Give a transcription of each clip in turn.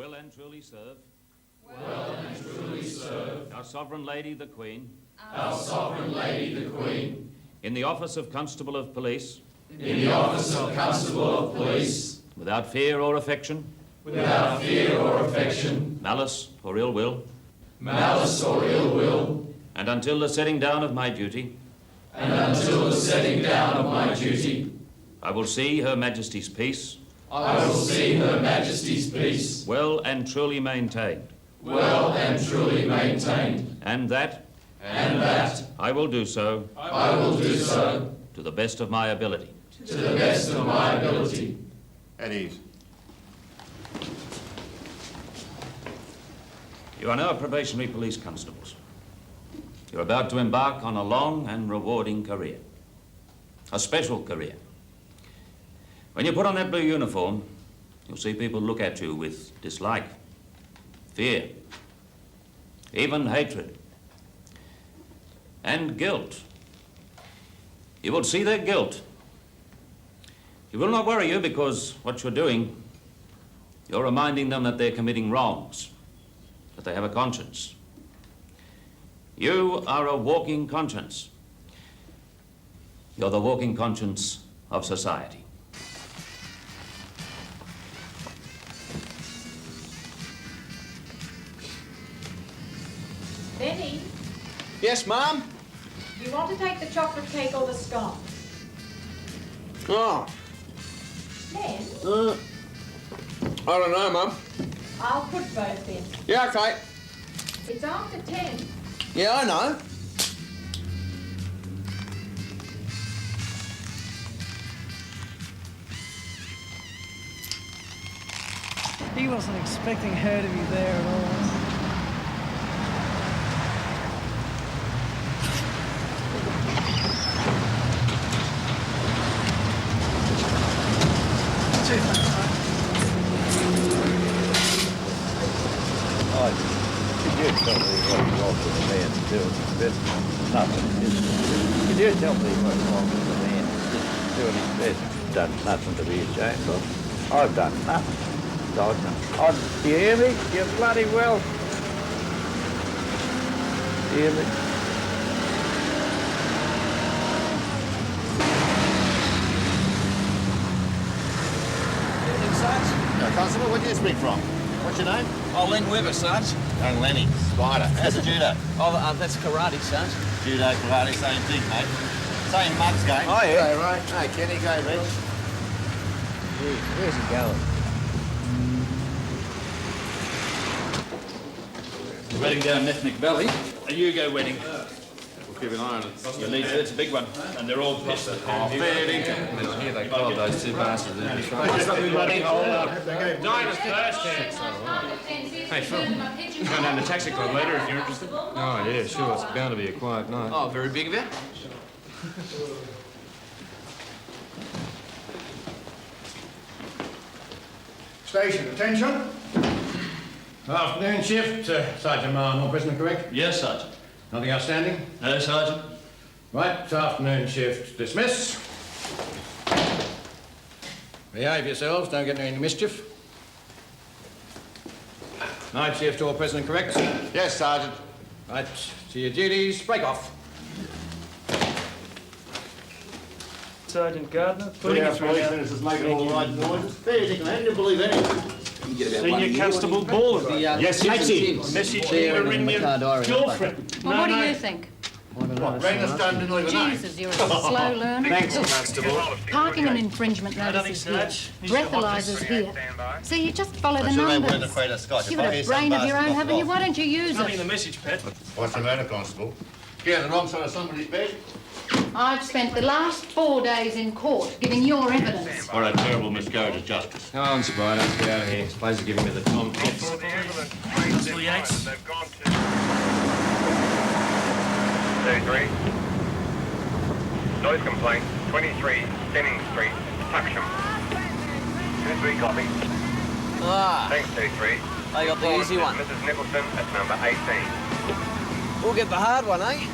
will and truly serve Well and truly serve our Sovereign Lady the Queen our Sovereign Lady the Queen in the office of Constable of Police in the office of Constable of Police without fear or affection, without fear or affection, malice or ill will, malice or ill will, and until the setting down of my duty, and until the setting down of my duty, I will see Her Majesty's peace I will see Her Majesty's peace well and truly maintained, well and truly maintained, and that I will do so I will do so to the best of my ability. to the best of my ability. At ease. You are now probationary police constables. You're about to embark on a long and rewarding career, a special career. When you put on that blue uniform, you'll see people look at you with dislike, fear, even hatred, and guilt. You will see their guilt. It will not worry you because what you're doing, you're reminding them that they're committing wrongs, that they have a conscience. You are a walking conscience. You're the walking conscience of society. Benny, Yes, Mum? do you want to take the chocolate cake or the scone? Oh, Len, I don't know, Mum. I'll put both in. Yeah, okay. It's after 10. Yeah, I know. He wasn't expecting her to be there at all. Too much, Could you tell me what he wants with the man doing? But nothing. Could you tell me what he wants with the man doing his best? Done nothing to be ashamed of. I've done nothing. Do you hear me? You bloody well. Do you hear me? Constable, where do you speak from? What's your name? Oh, Len Weber, Sarge. Young Lenny. Spider. How's the judo? Oh, that's karate, Sarge. Judo, karate, same thing, mate. Same mugs game. Oh, yeah. Hey, right. Hey, Kenny, go, Reg. Where's he going? Wedding down Ethnic Valley. A Yugo wedding. We'll keep an eye on it. You need to, it's a big one. And they're all pissed. Oh, fair dinkum. Here they called those two bastards. Dinah's first Hey, Phil, come down to Taxi Club later if you're interested. Oh, yeah, sure. It's bound to be a quiet night. Oh, very big of you. Station, attention. Afternoon shift, Sergeant Marr, prisoner, correct? Yes, Sergeant. Nothing outstanding? No, Sergeant. Right, afternoon shift, dismiss. Behave yourselves, don't get into any mischief. Night shift, all present, correct? Yes, Sergeant. Right, to your duties, break off. Sergeant Gardner, Putting our policemen is making all the right noises. Fair dinkum, how do you believe anything? Senior Constable Ball. Yes, Maxie. Message here to ring your girlfriend. Well, what do you think? What, Brenda Stone didn't leave a name? Jesus, you're a slow learner. Thanks, Constable. Parking and infringement notices here. Breathalyzers here. So you just follow the I'm sure they numbers. weren't afraid of Scotch. You've got a brain of your own, haven't you? Why don't you use Nothing in it? the message, Pat. What's the matter, Constable? Get on the wrong side of somebody's bed? I've spent the last 4 days in court giving your evidence. What a terrible miscarriage of justice. Come on, Spider. Let's get out of here. This place is giving me the Tom Tips. Constable Yates. 33. Noise complaint, 23 Denning Street, Tuxham. 2-3 copy. Ah, Thanks, 2-3. they got the easy one. Mrs. Nicholson at number 18. We'll get the hard one, eh?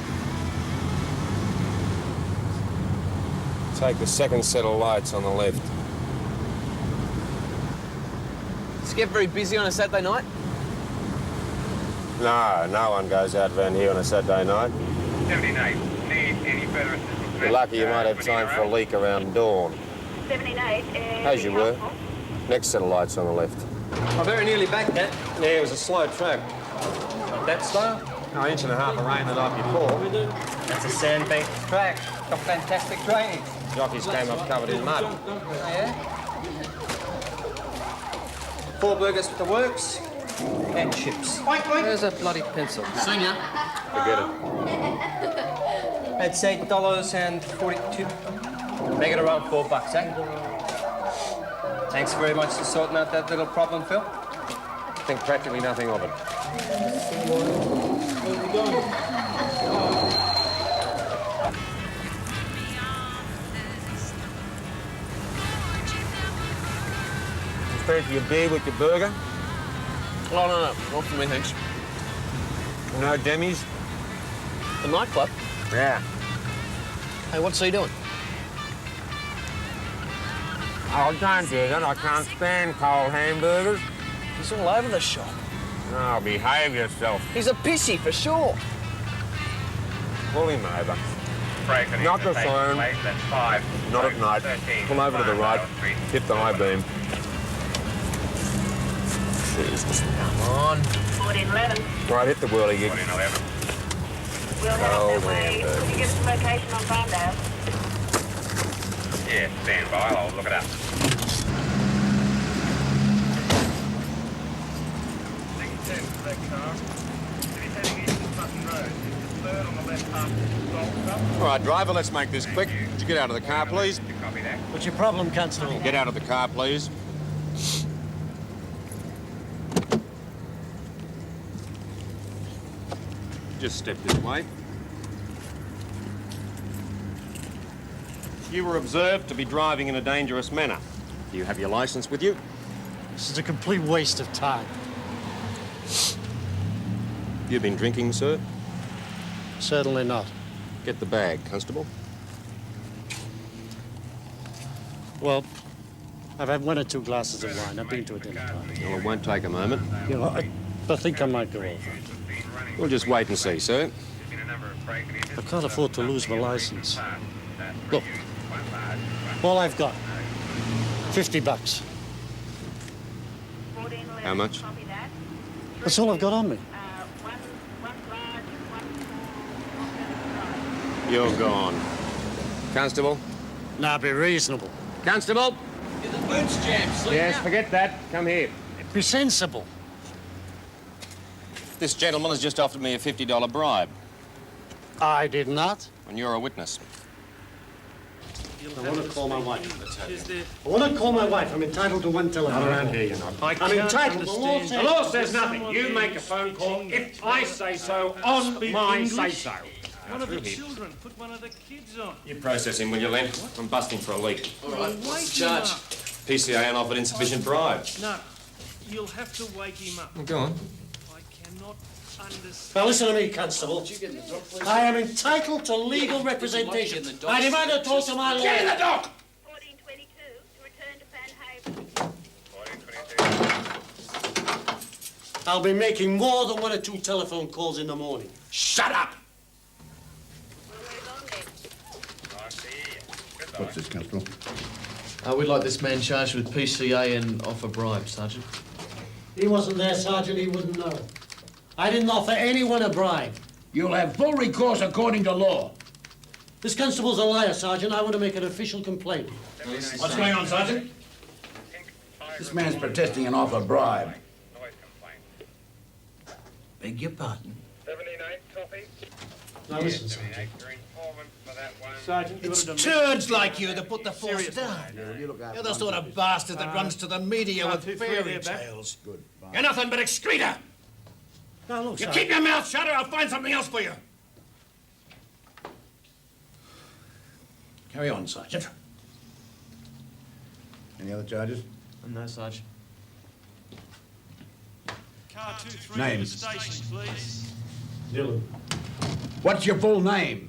Take the second set of lights on the left. Does it get very busy on a Saturday night? No, no one goes out around here on a Saturday night. 79. Need any further assistance? You're lucky you might have time for a leak around dawn. 79. As you were. Next set of lights on the left. I'm very nearly back, Nat. Yeah, it was a slow track. Not that slow. No, inch and a half of rain the night before. That's a sandbanked track. Got fantastic drainage. Jockeys came up covered in mud. Oh, yeah? 4 burgers with the works and chips. Where's a bloody pencil? Senior. Forget it. That's $8.42. Make it around $4, eh? Thanks very much for sorting out that little problem, Phil. Think practically nothing of it. Fancy your beer with your burger? Oh, no, not for me, thanks. No demis? The nightclub? Yeah. Hey, what's he doing? Oh, don't do that. I can't stand cold hamburgers. He's all over the shop. Oh, behave yourself. He's a pissy, for sure. Pull him over. Break Not the phone. That's 5. Not at night. 13. Pull over to the right. Hit the high beam. Jesus. Come on. 1411. Right, hit the whirly gig. 1411. We'll head up that way. Could you give us a location on Farndale? Yeah, stand by. I'll look it up. All right, driver, let's make this quick. Would you get out of the car, please? What's your problem, Constable? Get out of the car, please. Just step this way. You were observed to be driving in a dangerous manner. Do you have your license with you? This is a complete waste of time. You've been drinking, sir? Certainly not. Get the bag, Constable. Well, I've had 1 or 2 glasses of wine. I've been to a dinner party. Well, it won't take a moment. You know, I think I might go over. We'll just wait and see, sir. I can't afford to lose my license. Look, all I've got, $50. How much? That's all I've got on me. You're gone. Constable? Now, be reasonable. Constable? Get the boots jammed, Slinger. Yes, forget that. Come here. Be sensible. This gentleman has just offered me a $50 bribe. I did not. And you're a witness. I want to call my wife. I want to call my wife. I'm entitled to 1 telephone. Not around here, you're not. I'm entitled. The law says nothing. You make a phone call if I say so, on my say-so. One of the children put one of the kids on. You process him, will you, Len? I'm busting for a leak. All right, what's the charge? PCA offered insufficient bribe. No, you'll have to wake him up. Well, go on. I cannot understand. Now listen to me, Constable. I am entitled to legal representation. I demand to talk to my lawyer. Get in the dock! 1422 to return to Fan Haven. I'll be making more than 1 or 2 telephone calls in the morning. Shut up! What's this, Constable? We'd like this man charged with PCA and offer bribe, Sergeant. He wasn't there, Sergeant. He wouldn't know. I didn't offer anyone a bribe. You'll have full recourse according to law. This constable's a liar, Sergeant. I want to make an official complaint. What's going on, Sergeant? This man's protesting an offer bribe. Beg your pardon? 79 copy. Now listen, Sergeant. Sergeant, It's turds like you that put the force down. You're the sort of bastard that runs to the media with fairy tales. Good. You're nothing but excreta. Now look, You Sergeant. keep your mouth shut or I'll find something else for you. Carry on, Sergeant. Any other charges? No, Sergeant. Car 23 Names. to the station, please. Dylan. What's your full name?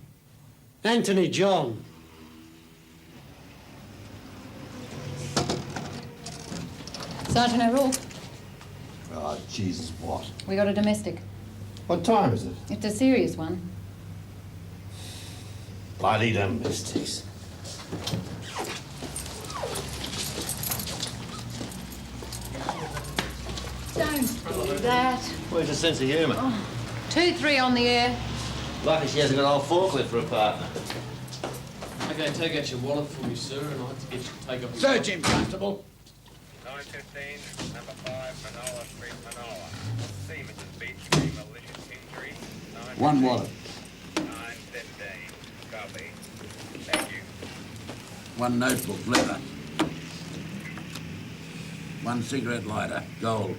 Anthony John. Sergeant O'Rourke. Oh, Jesus, what? We got a domestic. What time is it? It's a serious one. Bloody domestics. Don't do that. Where's the sense of humour? Oh. 2-3 on the air. Lucky she hasn't got an old forklift for a partner. Okay, take out your wallet for me, sir, and I'll have to get you to take off your... Search him, Constable. 915, number 5, Manola Street, Manola. See Mrs. Beach, malicious injury. One wallet. 917. Copy. Thank you. One notebook, leather. One cigarette lighter, gold.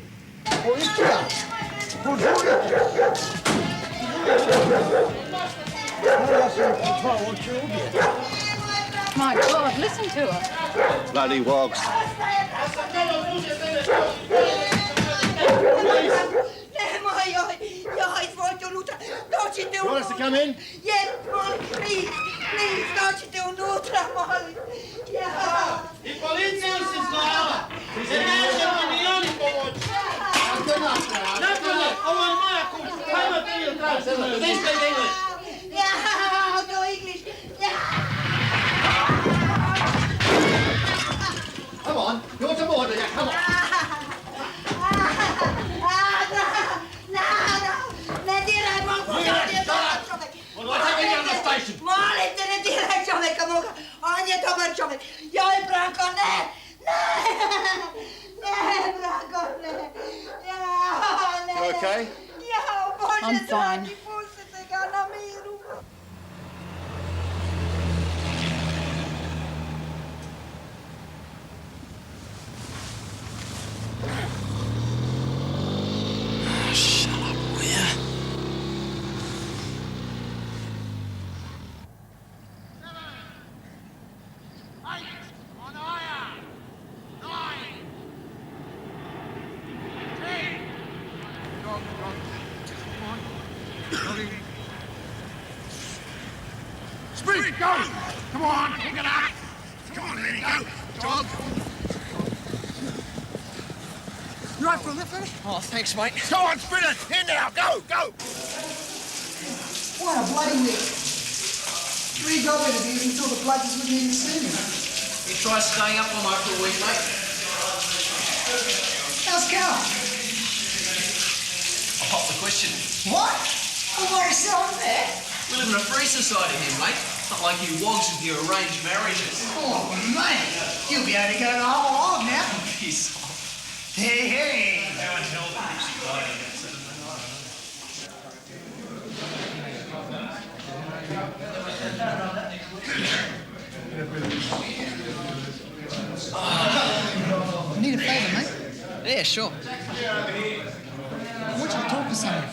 My God, listen to her. Bloody wogs. You want us to come in? Yes, Molly, please, don't you do nutra, Molly. Yeah. I policja już jest gotowa. Miliony pomocy. Yeah, I'll do English. Come on, you want some more, do you? Come on. Molly, te ne diraj čoveka moga. On je dobar čovek. Joj, Branko, ne! Ne, Branko, ne! Ne! You okay? Ja, Bože, I'm fine. dragi, pustite ga na miru. Shut up, will ya? Speed, go! Come on, pick it up! Come on, there you go! Dog! You right for a lift, Eddie? Oh, thanks, mate. Go on, Spinner! In now, go, go! What a bloody whip. 3 job interviews until the blooders wouldn't even see me. You try staying up all night for a week, mate? How's Carl? I'll pop the question. What? Oh, why are you so unfair? We live in a free society here, mate. Not like you wogs with your arranged marriages. Oh, mate. You'll be able to go to the whole hog now. Piss off. Hey, hey. I need a favour, mate. Yeah, sure. I want you to talk to someone.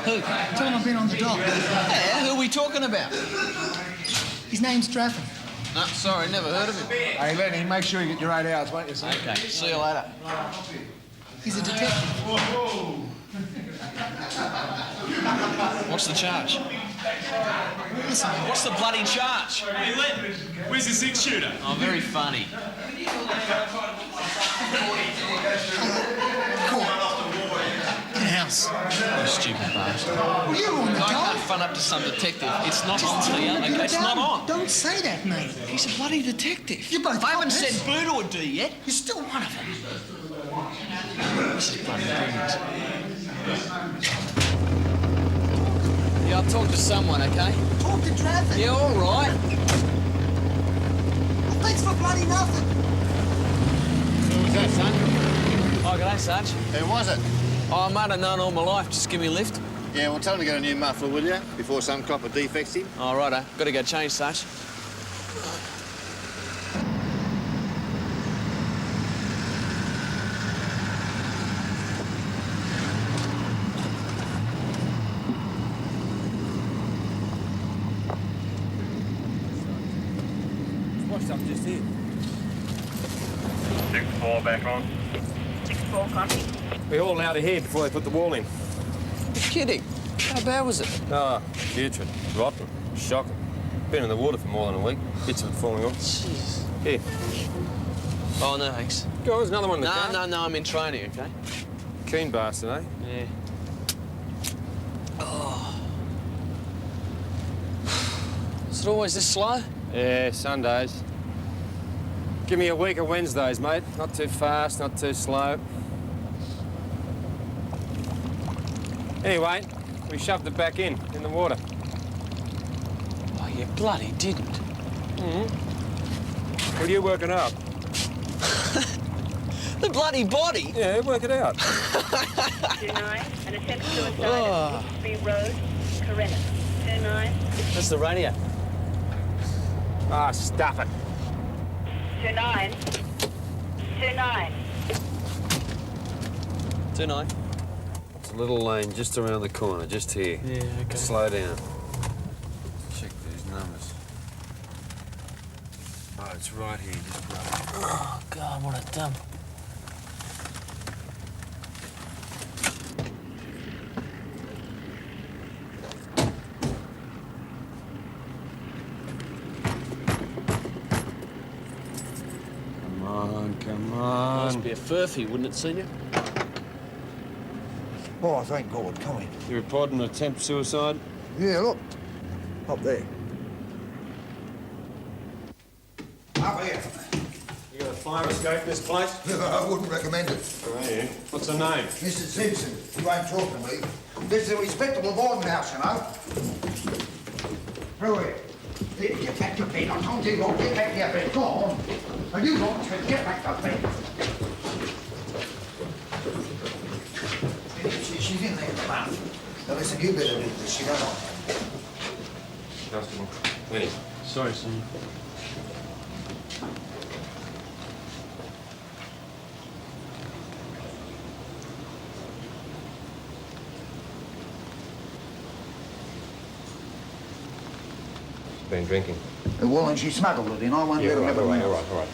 Who? Tell him I've been on the dock. Yeah, who are we talking about? His name's Draffin. No, sorry, never heard of him. Hey, Lenny, make sure you get your 8 hours, won't you, son? Okay, see you later. He's a detective. What's the charge? Listen, What's the bloody charge? Hey, Len, where's the 6-shooter? Oh, very funny. in the house. You stupid bastard. Well, you're on the I dock. can't front up to some detective. It's not on to you. Okay, it's not on. Don't say that, mate. He's a bloody detective. You're both I haven't coppers. said boo to a D yet. You're still one of them. This is bloody brilliant. Yeah, I'll talk to someone, okay? Talk to traffic. Yeah, all right. Thanks for bloody nothing. Who was that, son? Oh, g'day, Sarge. Who was it? Oh, mate, I've known all my life. Just give me a lift. Yeah, well, tell him to get a new muffler, will you? Before some copper defects him. All righto. Got to go change, Sarge. Washed up just here. 6-4 back on. 6-4, copy. We hauled out of here before they put the wall in. You're kidding. How bad was it? Ah, putrid, rotten, shocking. Been in the water for more than a week. Bits of it falling off. Jeez. Here. Oh, no, thanks. Go on, there's another one in the car. No, I'm in training, okay? Keen bastard, eh? Yeah. Oh. Is it always this slow? Yeah, Sundays. Give me a week of Wednesdays, mate. Not too fast, not too slow. Anyway, we shoved it back in the water. Oh, you bloody didn't. Mm-hmm. Will you work it out? The bloody body? Yeah, work it out. 29, an attempt suicide at Free Road, Corinna. 29. That's the radio. Ah, stuff it. 29. 29. 29. It's a little lane just around the corner, just here. Yeah, okay. Slow down. Check these numbers. Oh, it's right here, just right here. Oh, God, what a dump. Come on. Must be a furphy, wouldn't it, Senior? Oh, thank God. Come in. You reporting an attempt suicide? Yeah, look. Up there. Up here. You got a fire escape in this place? I wouldn't recommend it. Oh, yeah. What's the name? Mrs. Simpson. You won't talk to me. This is a respectable boarding house, you know. Through here. Get back to bed. I told you lot, get back to your bed. Go on. And you lot, get back to bed. She's in there, man. Now listen, you better leave this. She don't want Constable. Winnie. Sorry, Senior. Been drinking. Well, and she smuggled it in. I won't let her have it. All right.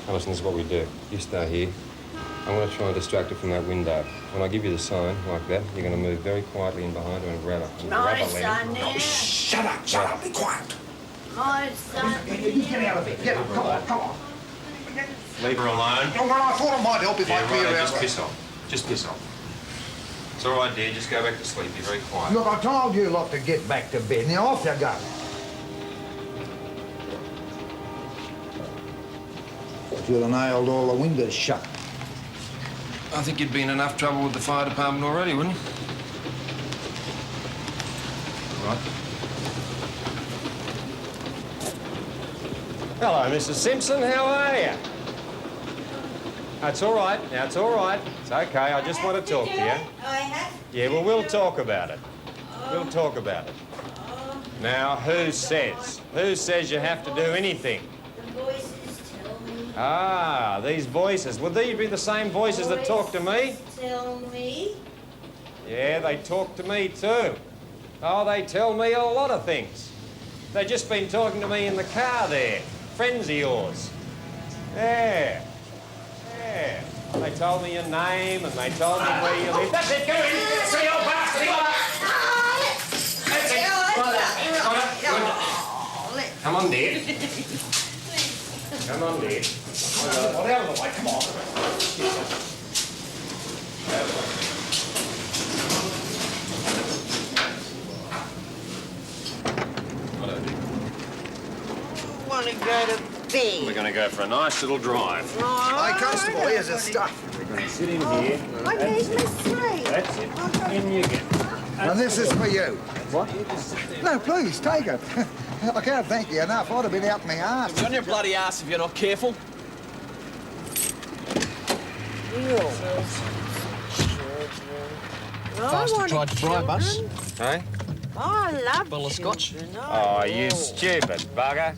Now listen, this is what we do. You stay here. I'm going to try and distract her from that window. When I give you the sign, like that, you're going to move very quietly in behind her and grab her. My son, Oh, shut up, be quiet. My son. You get out of bed. Get up, come on. Leave her alone. Oh, well, I thought I might help if I clear out. Just piss off. Just piss off. It's all right, dear. Just go back to sleep. Be very quiet. Look, I told you lot to get back to bed. Now off you go. Should have nailed all the windows shut. I think you'd be in enough trouble with the fire department already, wouldn't you? Right. Hello, Mrs. Simpson. How are you? That's all right. Now, it's all right. It's okay. I just want to talk to you. I have. Yeah, well, we'll talk about it. We'll talk about it. Now, who says? Who says you have to do anything? The voices tell me. Ah, these voices. Would these be the same voices that talk to me? Tell me. Yeah, they talk to me too. Oh, they tell me a lot of things. They've just been talking to me in the car there. Friends of yours. Yeah. Yeah. They told me your name and they told me where you live. That's it, go in! See old bastard! That's it! Come on, dear. Come on, dear. What out of the way, come on. I want to go to bed. We're going to go for a nice little drive. Hey, Constable, here's the stuff. We're going to sit in here. I need my sleep. That's it. In you get. And this is for you. What? No, please, take it. I can't thank you enough. I'd have been out my arse. You're on your bloody ass if you're not careful. Faster tried to bribe us. Hey? I love Bottle of scotch. Oh, you stupid bugger.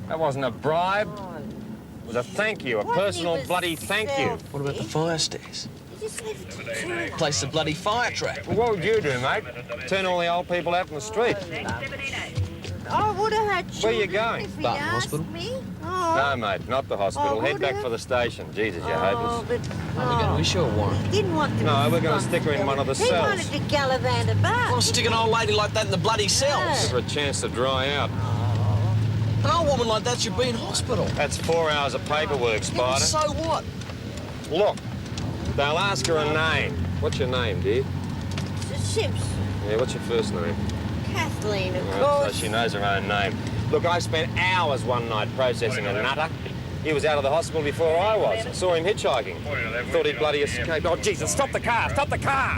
That wasn't a bribe. It was a thank you, a personal bloody thank you. What about the fire stairs? Place the bloody fire trap. Well, what would you do, mate? Turn all the old people out in the street. I would have had Where you children going? if he'd Barton asked Hospital. me. Oh. No, mate, not the hospital. Oh, Head would back it? for the station. Jesus, you're Oh, hopeless. but We're going to issue a warrant. he didn't want to No, be we're going to stick her in one of the He cells. wanted to gallivant about. Well, stick an old lady like that in the bloody cells. Give her a chance to dry out. An old woman like that should be in hospital. That's 4 hours of paperwork, Yeah, Spider. so what? Look, they'll ask her a name. What's your name, dear? Simpson. Yeah, what's your first name? Kathleen, of So course. she knows her own name. Look, I spent hours one night processing a nutter. He was out of the hospital before I was. I saw him hitchhiking. Thought he'd bloody escaped. Oh, Jesus, stop the car! Stop the car!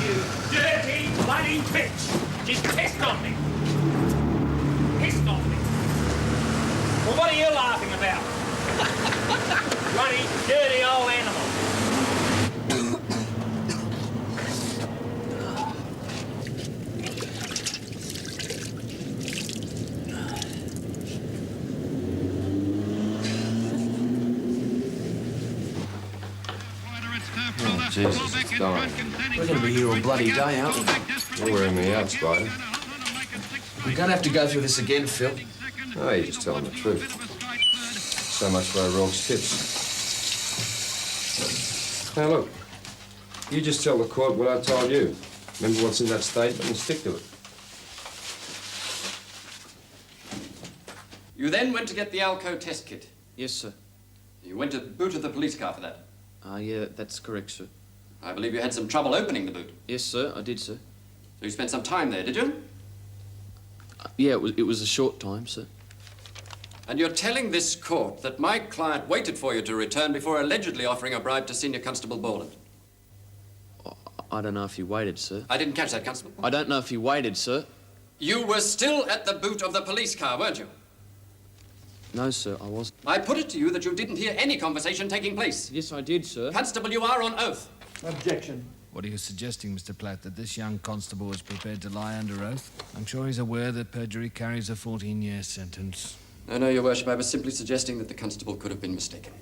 You dirty, bloody bitch! She's pissed on me! Pissed on me! Well, what are you laughing about? Bloody, dirty old animal! Oh, Jesus, it's dying. We're going to be here all bloody day, aren't we? Well, we're in the out, Spider. We don't have to go through this again, Phil. Oh, you're just telling the truth. So much for O'Rourke's tips. Now, look. You just tell the court what I told you. Remember what's in that statement and stick to it. You then went to get the Alco test kit. Yes, sir. You went to the boot of the police car for that. Yeah, that's correct, sir. I believe you had some trouble opening the boot. Yes, sir, I did, sir. So you spent some time there, did you? Yeah, it was a short time, sir. And you're telling this court that my client waited for you to return before allegedly offering a bribe to Senior Constable Borland. I don't know if he waited, sir. I didn't catch that, Constable. I don't know if he waited, sir. You were still at the boot of the police car, weren't you? No, sir, I wasn't. I put it to you that you didn't hear any conversation taking place. Yes, I did, sir. Constable, you are on oath. Objection. What are you suggesting, Mr. Platt, that this young constable is prepared to lie under oath? I'm sure he's aware that perjury carries a 14-year sentence. No, Your Worship, I was simply suggesting that the constable could have been mistaken.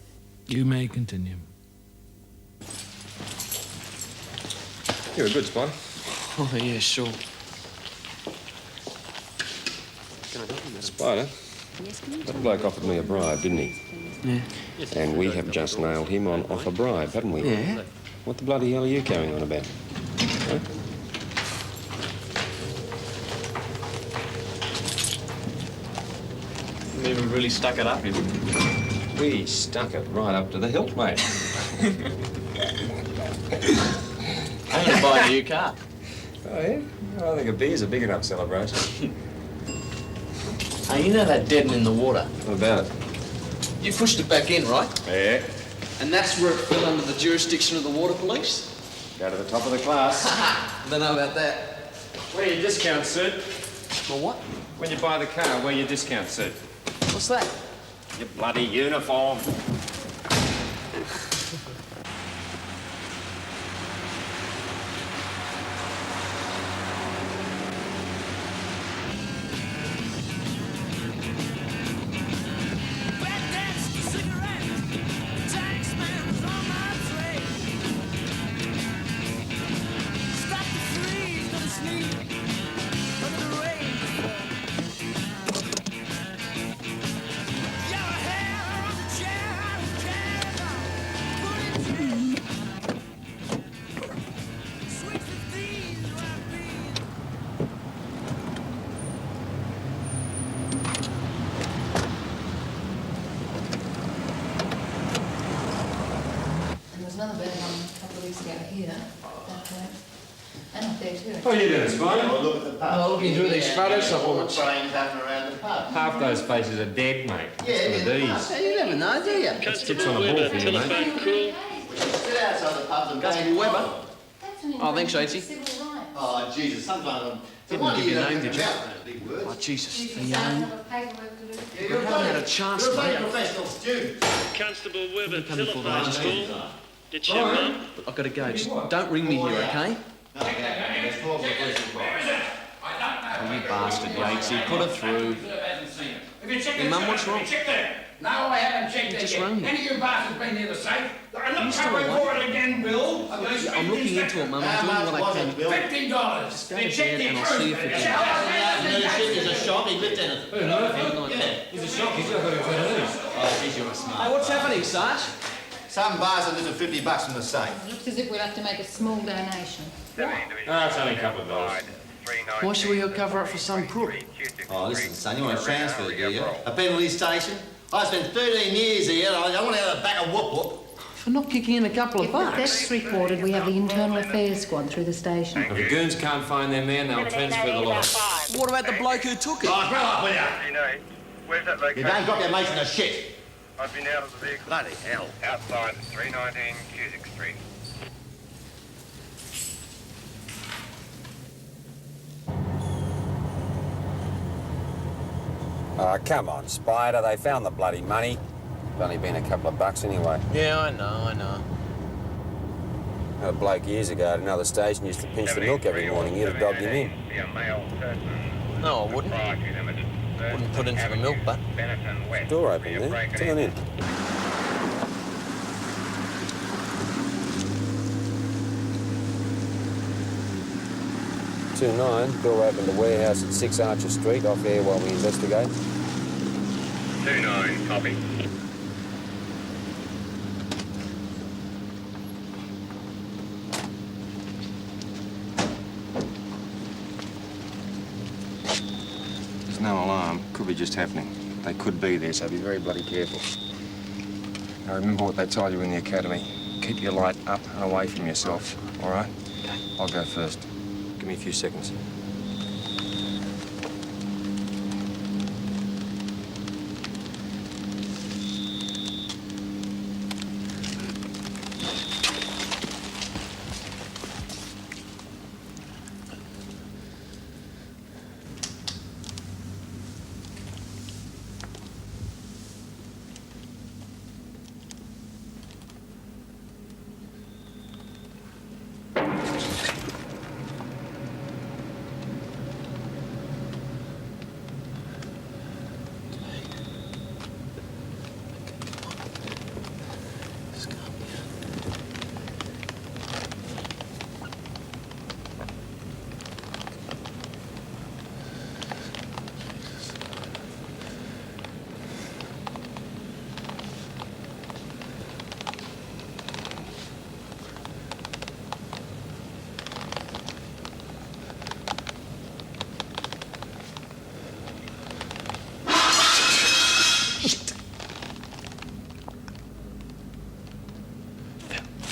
You may continue. You were good, Spider. Oh, yeah, sure. Spider, that bloke offered me a bribe, didn't he? Yeah. And we have just nailed him on offer bribe, haven't we? Yeah. What the bloody hell are you carrying on about? Huh? We never really stuck it up, did we? We stuck it right up to the hilt, mate. I'm going to buy a new car. Oh, yeah? Oh, I think a beer's a big enough celebration. Hey, you know that deaden in the water? What about it? You pushed it back in, right? Yeah. And that's where it fell under the jurisdiction of the water police? Go to the top of the class. I don't know about that. Wear your discount suit. Well, what? When you buy the car, wear your discount suit. What's that? Your bloody uniform. Another bed on a couple of weeks ago here, and up there too. What are you doing, Spider? Oh, look at the pub. Oh, looking through these photo supplements. Brains happening around the pub. Half those faces are dead, mate. Yeah, These. You never know, do you? That's tips on a ball for you, mate. Sit outside the pubs and Constable Webber. Oh, thanks, Aidsy. Oh, Jesus, sometimes Didn't give you a name, did you? Big words. Oh, Jesus. Yeah, We haven't had a chance, You're a mate. bloody professional student. Constable Webber, Coming for the telephone magistrate. call. Did you mum? I've got to go. Just don't ring me here, okay? No, let's call for the police report. Oh, you bastard, Yatesy. Put her through. Hey, Mum, what's wrong? No, I haven't checked You it just yet. rang me. Any of you bastards been near the safe? I'm You not still coming awake? for it again, Bill. I'm looking into it, Mum. I'm doing what I can. $15. Just go to bed and I'll see you for dinner. No shit, he's a shock, he lived in it. Who, Murphy? Yeah. He's a shock. He's got to lose. Oh, geez, you're a smart. Hey, what's happening, Sarge? Some bars are losing $50 from the safe. Looks as if we'll have to make a small donation. Ah, it's only a couple of dollars. Why should we cover up for some crook? Oh, listen, son, you want to transfer, do you? A penalty station? I spent 13 years here, I want to have a back of whoop-whoop. For not kicking in a couple of If the bucks. theft's reported, we have the internal affairs squad through the station. If the goons can't find their man, they'll transfer the lot. What about the bloke who took it? Oh, grow up, will ya? Where's that location? You don't drop your mates in the shit. I've been out of the vehicle. Bloody hell. Outside 319 Cusick Street. Oh, come on, Spider. They found the bloody money. It's only been a couple of bucks anyway. Yeah, I know. A bloke years ago at another station used to pinch the milk every morning. You'd have dogged him in. Be a male person. No, I wouldn't. Proprietary Limited. Wouldn't put in for the milk, but... Benetton West. Door open there. Turn in. Two 9, door open to warehouse at 6 Archer Street, off air while we investigate. 29, copy. There's no alarm. Could be just happening. They could be there, so be very bloody careful. Now remember what they told you in the academy. Keep your light up and away from yourself, all right? I'll go first. Give me a few seconds.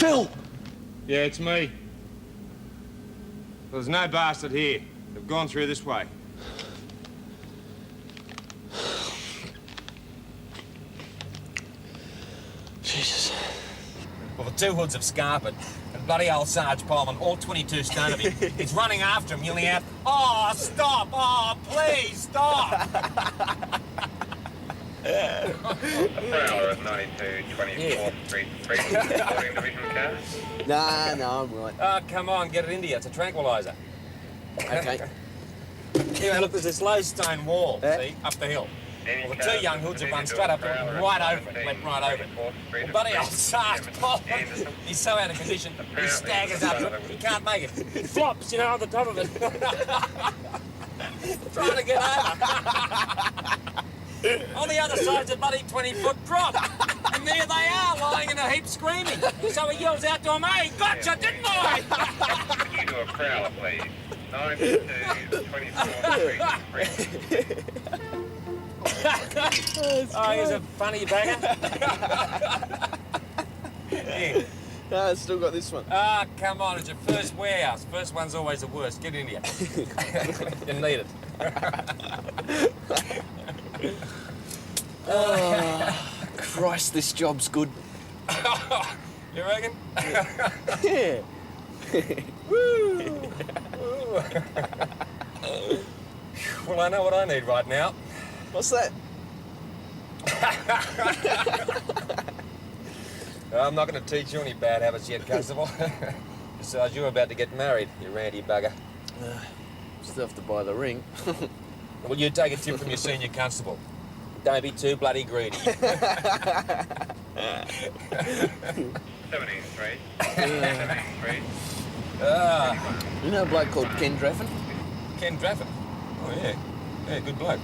Phil! Yeah, it's me. There's no bastard here. They've gone through this way. Jesus. Well, the two hoods have scarpered, and bloody old Sarge Pullman, all 22 stone of him. He's running after him, yelling out, "Oh, stop! Oh, please, stop!" A prowler at 92 24th Street, reporting division car. No, I'm right. Oh, come on, get it into you. It's a tranquilizer. Okay. Here, look, there's this low stone wall, see, up the hill. Well, the two young hoods have run straight up and right over it, went right over it. Well, bloody old Sarge Pullman, he's so out of position, he staggers up to it, he can't make it. He flops, you know, on the top of it. Trying to get over. On the other side's a bloody 20-foot drop. And there they are, lying in a heap screaming. So he yells out to him, "Hey, gotcha, didn't I?" You do a prowler, please. 92 24th Street. Oh, he's a funny bagger. Yeah. No, I've still got this one. Ah, come on, it's your first warehouse. First one's always the worst. Get in here. You need it. Oh, Christ, this job's good. You reckon? Yeah. Woo! Woo. Well, I know what I need right now. What's that? I'm not going to teach you any bad habits yet, Constable. Besides, you're about to get married, you randy bugger. Still have to buy the ring. Well, you take a tip from your senior constable. Don't be too bloody greedy. 17th Street. 17th Street. You know a bloke called Ken Draffin? Ken Draffin? Oh, yeah. Yeah, good bloke.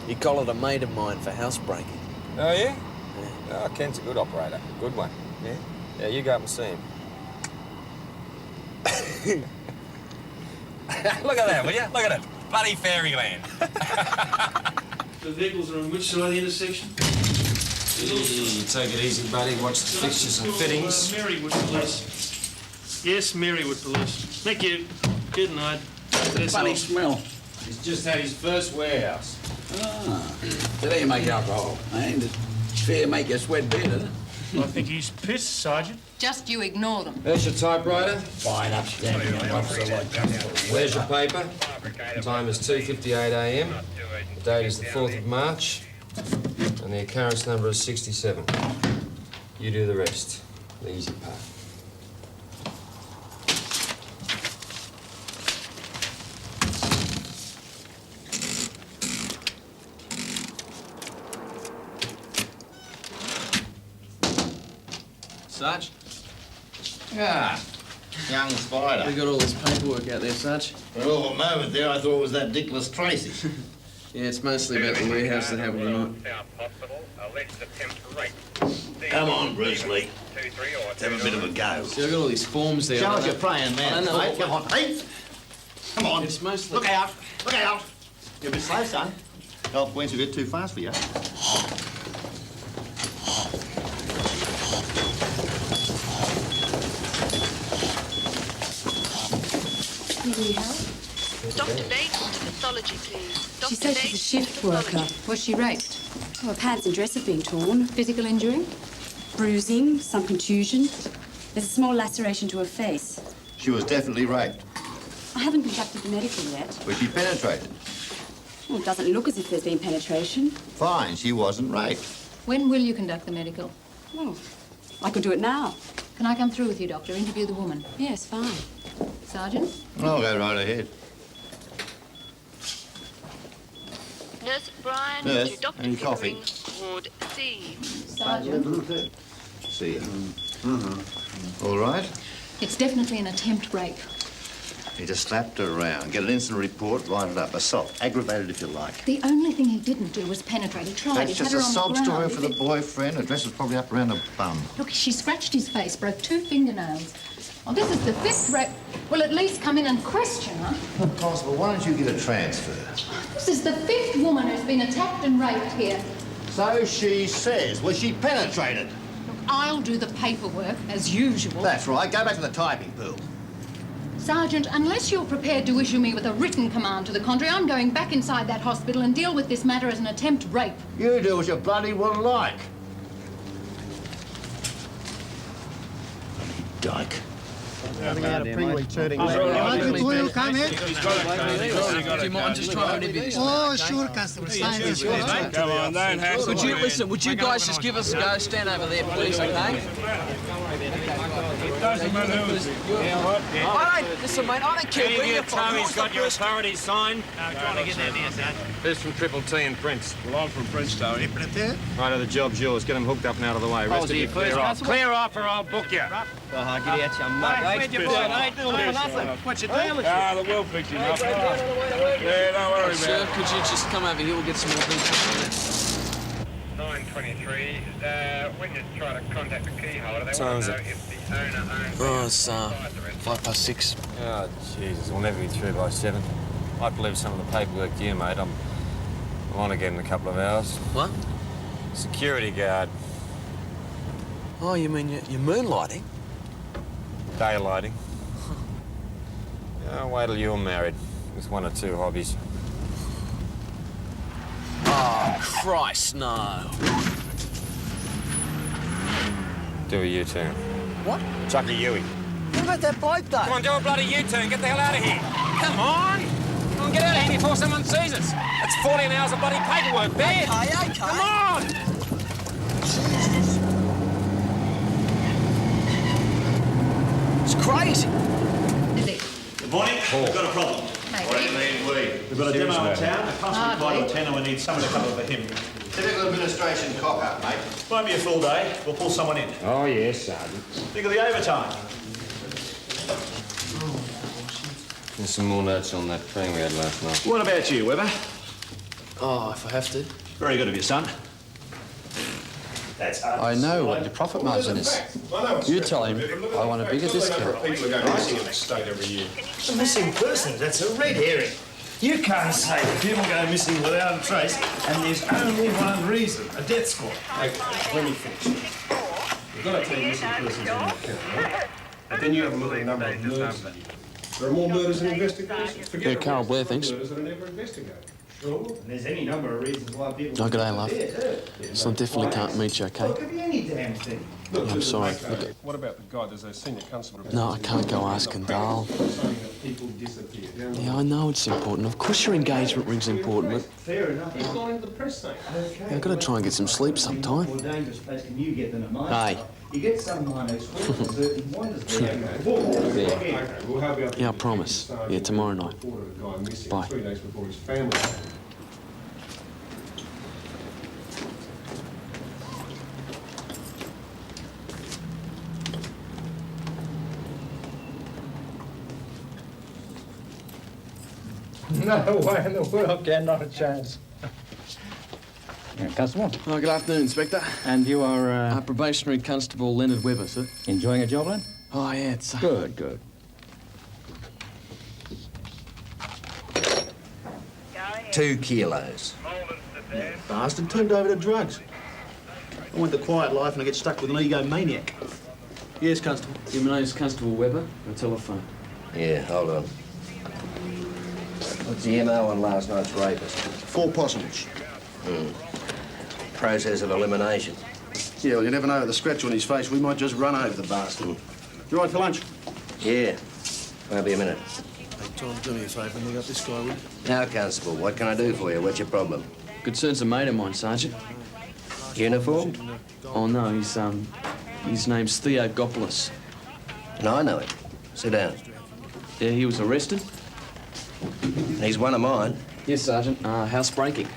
He collared a mate of mine for housebreaking. Oh, yeah? Oh, Ken's a good operator. Good one. Yeah? Yeah, you go up and see him. Look at that, will you? Look at it. Bloody fairyland. The vehicles are on which side of the intersection? You take it easy, buddy. Watch the fixtures and fittings. Marywood Police. Yes, Marywood Police. Thank you. Good night. Funny smell. He's just had his first warehouse. Ah, so there you make alcohol, and it's fair make you sweat better. I think he's pissed, Sergeant. Just you ignore them. There's your typewriter. Fine, upstanding young officer like There's your paper. The time is 2:58 a.m. The date is the 4th of March. And the occurrence number is 67. You do the rest. The easy part. Sarge? Ah, young spider. We got all this paperwork out there, Sarge. For a moment there, I thought it was that Nicholas Tracy. Yeah, it's mostly about the warehouse that happened tonight. Come on, Bruce Lee. Let's have a bit of a go. See, I've got all these forms there. Show I us don't your know- praying man, I don't know mate. what- Come on, Pete. Come on. It's mostly... Look out. Look out. You're a bit slow, son. Golf went a bit too fast for you. Dr. Bates to pathology, please. She says she's a shift worker. Was she raped? Oh, her pants and dress have been torn. Physical injury? Bruising, some contusion. There's a small laceration to her face. She was definitely raped. I haven't conducted the medical yet. Was she penetrated? Well, it doesn't look as if there's been penetration. Fine, she wasn't raped. When will you conduct the medical? Oh, I could do it now. Can I come through with you, Doctor? Interview the woman. Yes, fine. Sergeant? I'll go right ahead. Nurse Brian Nurse, to Dr. any coffee? Pickering, Ward C. Sergeant? See you. All right? It's definitely an attempt rape. He just slapped her around. Get an instant report, write it up. Assault. Aggravated if you like. The only thing he didn't do was penetrate. He tried. That's He just had a her on sob the story ground. for the boyfriend. Her dress was probably up around her bum. Look, she scratched his face, broke 2 fingernails. Oh, this is the 5th rape. Well, at least come in and question her. Not possible. Why don't you get a transfer? This is the 5th woman who's been attacked and raped here. So she says. Was she penetrated? Look, I'll do the paperwork, as usual. That's right. Go back to the typing pool. Sergeant, unless you're prepared to issue me with a written command to the contrary, I'm going back inside that hospital and deal with this matter as an attempt rape. You do as you bloody well like. Dyke. Nothing out of Pee-wee turning left. Will come here? Do you mind just trying to interview this? Oh, sure, Constable. Sign this. Come on, don't have Would you listen? Would you guys just give us a go? Stand over there, please, okay? Doesn't matter who. I don't listen, mate. I don't care where you're from. Tommy's got your authority signed. Trying to get that near, son. Who's from Triple T and Prince? Well, I'm from Prince, Tony. Right, the job's yours. Get them hooked up and out of the way. Rest of you clear off. Clear off or I'll book you. Oh, get out, you mug. Where'd you buy it? What's your deal? Ah, the will fix him up. Yeah, don't worry Sir, about it. could you just come over here? We'll get some more details. 923. Witness try to contact the key holder. They Time want is to know it? if the owner owns Oh, it's 6:05. Oh, Jesus. We'll never be through by 7. I might leave some of the paperwork to you, mate. I'm on again in a couple of hours. What? Security guard. Oh, you mean you're moonlighting? Daylighting. Wait till you're married with 1 or 2 hobbies. Oh, Christ, no. Do a U-turn. What? Chuck a Yui. What about that bloke, though? Come on, do a bloody U-turn. Get the hell out of here. Come on. Come on, get out of here before someone sees us. That's 14 hours of bloody paperwork, Ben. Okay. Come on. It's crazy. Good morning. We've got a problem. What do you mean we? We've got a demo in town. A constable Hardly. flight attendant. We need someone to cover for him. Typical administration cock-up, mate. Won't be a full day. We'll pull someone in. Oh, yes, Sergeant. Think of the overtime. There's some more notes on that train we had last night. What about you, Webber? Oh, if I have to. Very good of you, son. That's I know what your profit margin is. You tell him I want a bigger discount. The missing person, that's a red herring. You can't say that people go missing without a trace, and there's only one reason, a death squad. Okay, let me finish. You've got to take missing persons in your account, right? But then you have a look at the number of murders. There are more murders than investigations. Yeah, Carol Blair thinks. Murders that are never investigated. Sure. And there's any number of reasons why people... Oh, g'day, love. So I definitely can't meet you, okay? Well, it could be any damn thing. Look, I'm sorry. Look, what about the guy? There's a senior constable. No, I can't go asking Dale. People disappear. Yeah, I know it's important. Of course your engagement ring's important, but... Fair enough. He's gone into the press thing. Okay. Yeah, I've got to try and get some sleep sometime. More dangerous place can you get than at my Hey. house? You get someone who's certain wonders there. Yeah. Yeah, I promise. Yeah, tomorrow night. Bye. 3 days before his family. No way in the world, Ken, not a chance. Constable? Oh, good afternoon, Inspector. And you are, Probationary Constable Leonard Webber, sir. enjoying a job, Len? Oh, yeah, it's... Good, good. $2 kilos. Bastard turned over to drugs. I went the quiet life and I get stuck with an egomaniac. Yes, Constable. Yeah, my name's Constable Webber. A telephone. Yeah, hold on. What's the MO on last night's rapist? 4 possums. Process of elimination. Yeah, well, you never know. With the scratch on his face, we might just run over the bastard. You all right for lunch? Yeah. Won't be a minute. Hey, Tom, do me a favour and dig up this guy, will you? Now, Constable, what can I do for you? What's your problem? Concerns a mate of mine, Sergeant. Uniform? Oh, no, his name's Theo Gopoulos. No, I know him. Sit down. Yeah, he was arrested. And he's one of mine. Yes, Sergeant. Housebreaking.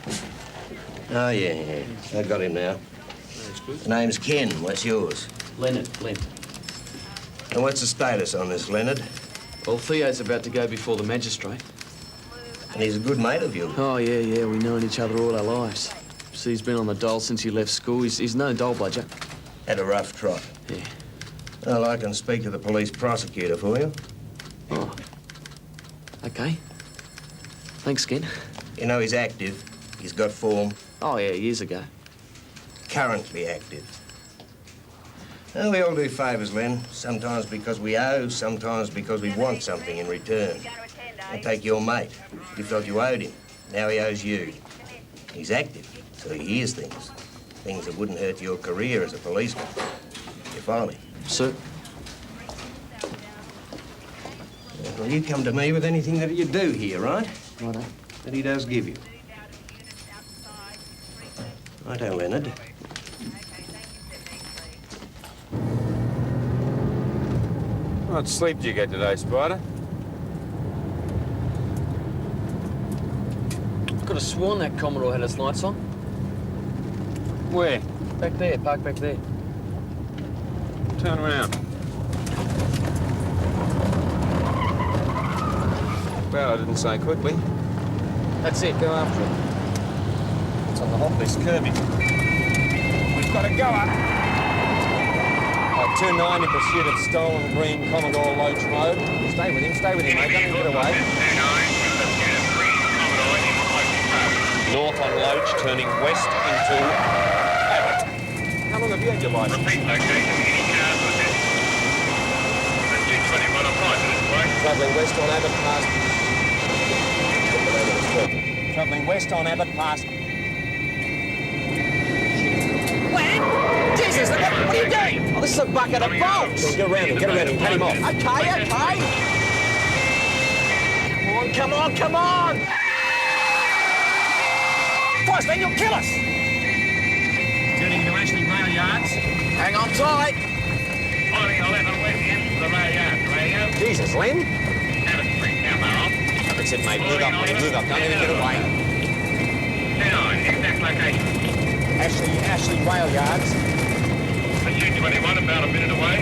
Oh, yeah. I got him now. The name's Ken. What's yours? Leonard. And what's the status on this, Leonard? Well, Theo's about to go before the magistrate. And he's a good mate of yours. Oh, yeah. We've known each other all our lives. See, he's been on the dole since he left school. He's no dole bludger. Had a rough trot. Yeah. Well, I can speak to the police prosecutor for you. Oh. Okay. Thanks, Ken. You know he's active. He's got form. Oh, yeah, years ago. Currently active. Well, we all do favours, Len. Sometimes because we owe, sometimes because we want something in return. I take your mate. You felt you owed him. Now he owes you. He's active, so he hears things. Things that wouldn't hurt your career as a policeman. You follow me? Sir? Well, you come to me with anything that you do here, right? Righto. That he does give you. Righto, Leonard. What sleep do you get today, Spider? I could have sworn that Commodore had its lights on. Where? Back there, parked back there. Turn around. Well, I didn't say quickly. That's it, go after it. It's on the hot list, Kirby. We've got to go up. 290 in pursuit of stolen green Commodore Loach Road. Stay with him, mate. Don't let him get away. North on Loach, turning west into Abbott. How long have you had your license? Repeat location, any cars or this. That's 221 on price at this point. Travelling west on Abbott past... Travelling west on Abbott past... Len! Jesus, what are you doing? Oh, this is a bucket of bolts! Get around him, cut him off. Okay. Come on! Christ, man, you'll kill us! Turning into Ashley Rail Yards. Hang on tight. Following 11 west end to the rail yard. Radio. Jesus, Len. Abbott Street, now off. That's it, mate. Move up, buddy, move up. Don't let him get away. 29, exact location. Ashley Rail Yards. Pursuit 21, about a minute away.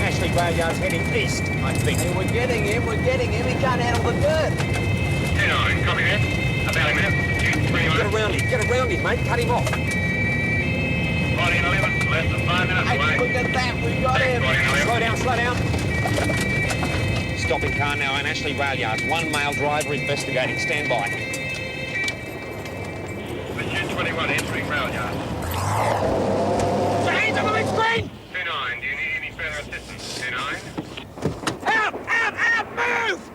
Ashley Rail Yards heading east, I think. Hey, we're getting him. He can't handle the dirt. 29, copy that. About a minute. Pursuit 21. Get around him, mate. Cut him off. Riding 11, less than 5 minutes away. Look at that, we got him. Riding 11. Slow down. stopping car now in Ashley Rail Yard. One male driver investigating. Stand by. Pursuit 21 entering rail yard. Hands on the big screen! 29, do you need any further assistance? 29? Out! Move!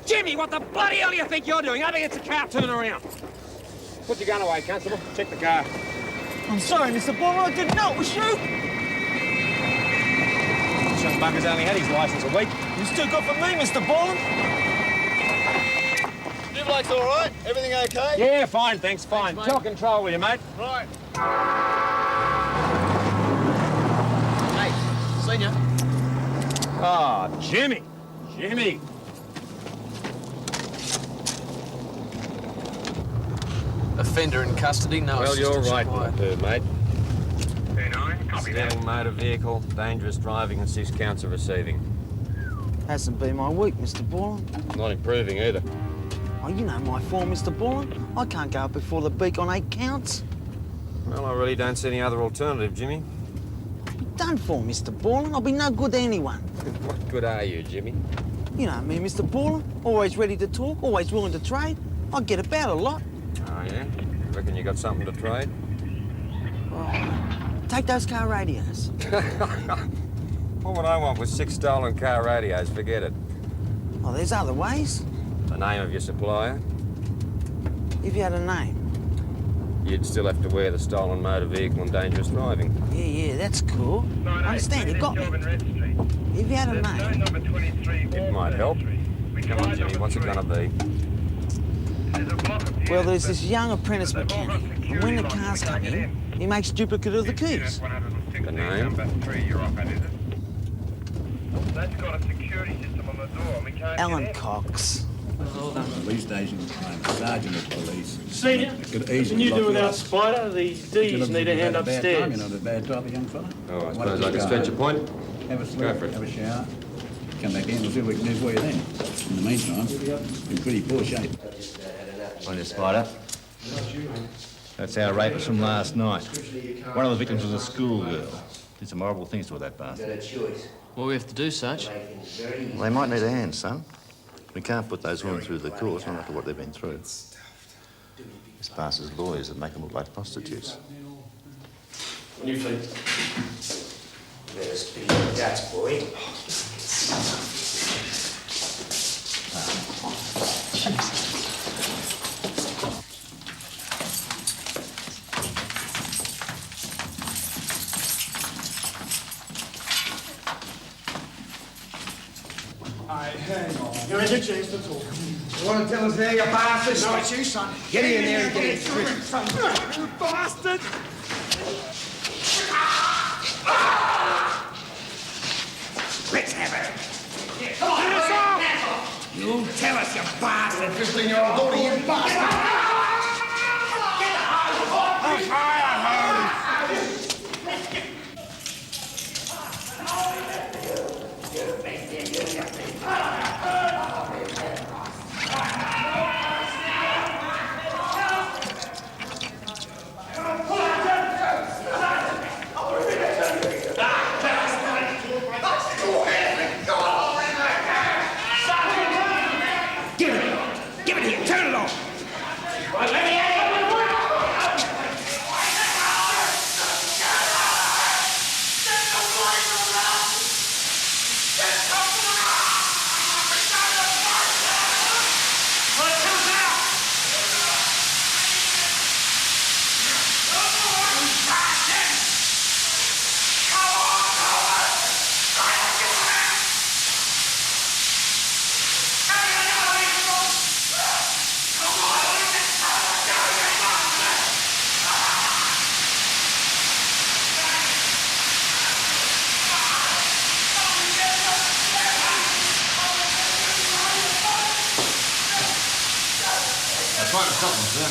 Jimmy, what the bloody hell do you think you're doing? I think it's a car turning around. Put your gun away, Constable. Check the car. I'm sorry, Mr. Ball, I didn't know it was you. This young bugger's only had his licence a week. It's too good for me, Mr. Ball. You blokes all right? Everything okay? Yeah, fine, thanks, fine. Tell control, will you, mate? Right. Hey, senior. Ah, Jimmy. Jimmy. Offender in custody, no Well, you're assistance right, required. mate. 29, copy that. Stealing motor vehicle, dangerous driving, and 6 counts of receiving. Hasn't been my week, Mr. Borland. Not improving either. Oh, you know my form, Mr. Borland. I can't go up before the beak on 8 counts. Well, I really don't see any other alternative, Jimmy. Be done for, Mr. Borland. I'll be no good to anyone. What good are you, Jimmy? You know me, Mr. Borland. Always ready to talk, always willing to trade. I get about a lot. Oh, yeah? Reckon you got something to trade? Take those car radios. What would I want with 6 stolen car radios? Forget it. Oh, there's other ways. The name of your supplier? If you had a name. You'd still have to wear the stolen motor vehicle and dangerous driving. Yeah, that's cool. Understand, you got me. If you had a name. It might help. Come on, Jimmy, what's it gonna be? Well, there's this young apprentice mechanic, and when the cars come in, he makes duplicate of the keys. The name? That's got a security system on the door and we can't Alan get in. Cox. Police station, sergeant of police. Senior, can you do without Spider? The D's need a hand upstairs. You're not a bad type of young fella. Oh, I suppose I can stretch a point. Have a sleep, Go for it. have a shower. Come back in, we'll see what we can do for you then. In the meantime, in pretty poor shape. On your Spider. That's our rapist from last night. One of the victims was a schoolgirl. Did some horrible things to her, that bastard. What we have to do, Sarge? They might need a hand, son. We can't put those women through the course, not after what they've been through. This passes lawyers that make them look like prostitutes. On your feet. Better speak your guts, boy. Hang on. You ain't a chance to talk. You want to tell us there, you bastard? No, it's you, son. Get in there and get it straight. You bastard! Let's have it. Come on, get us off! You tell us, you bastard. 15-year-old daughter, you bastard. Get out! I'm fire hose. Give it here. Turn it on. Well, let me out. I'm trying to stop them, sir.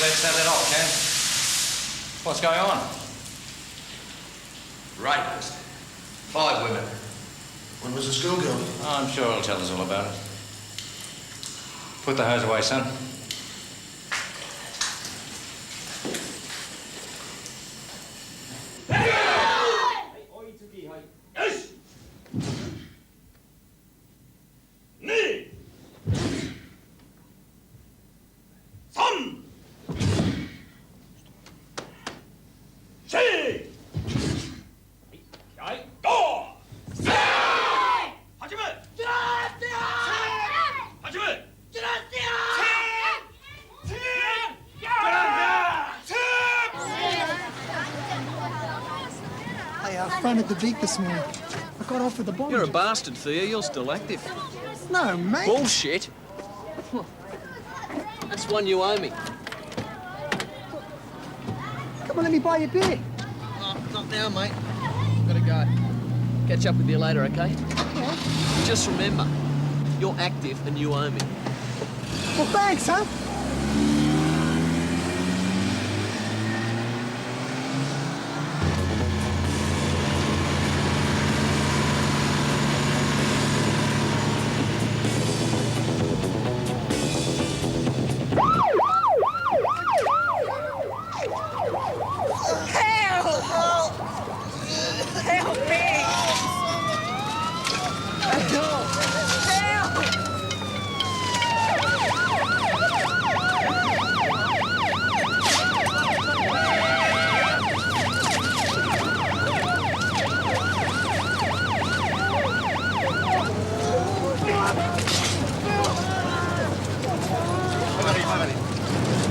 Let's have it all, Ken. What's going on? Rapist. 5 women. One was a schoolgirl. Oh, I'm sure he'll tell us all about it. Put the hose away, son. front at the dig this morning. I got off with the bond. You're a bastard, Thea. You're still active. No, mate. Bullshit. That's one you owe me. Come on, let me buy you a beer. Oh, not now, mate. Gotta go. Catch up with you later, okay? Yeah. Just remember, you're active and you owe me. Well, thanks, huh?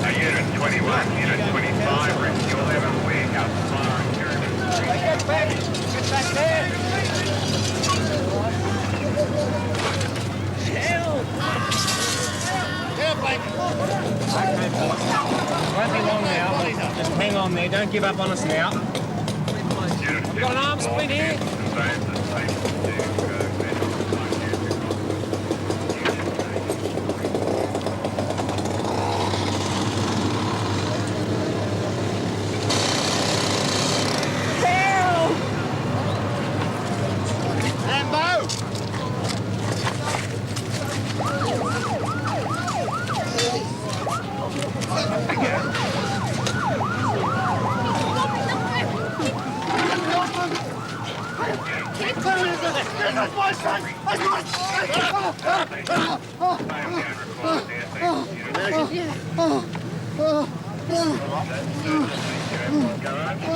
Unit 21, Unit 25, rescue 11, warehouse fire and Pyramid. Get back! Get back there! Help! Okay, boys. Won't be long now. Just hang on there. Don't give up on us now. I've got an arm splint here.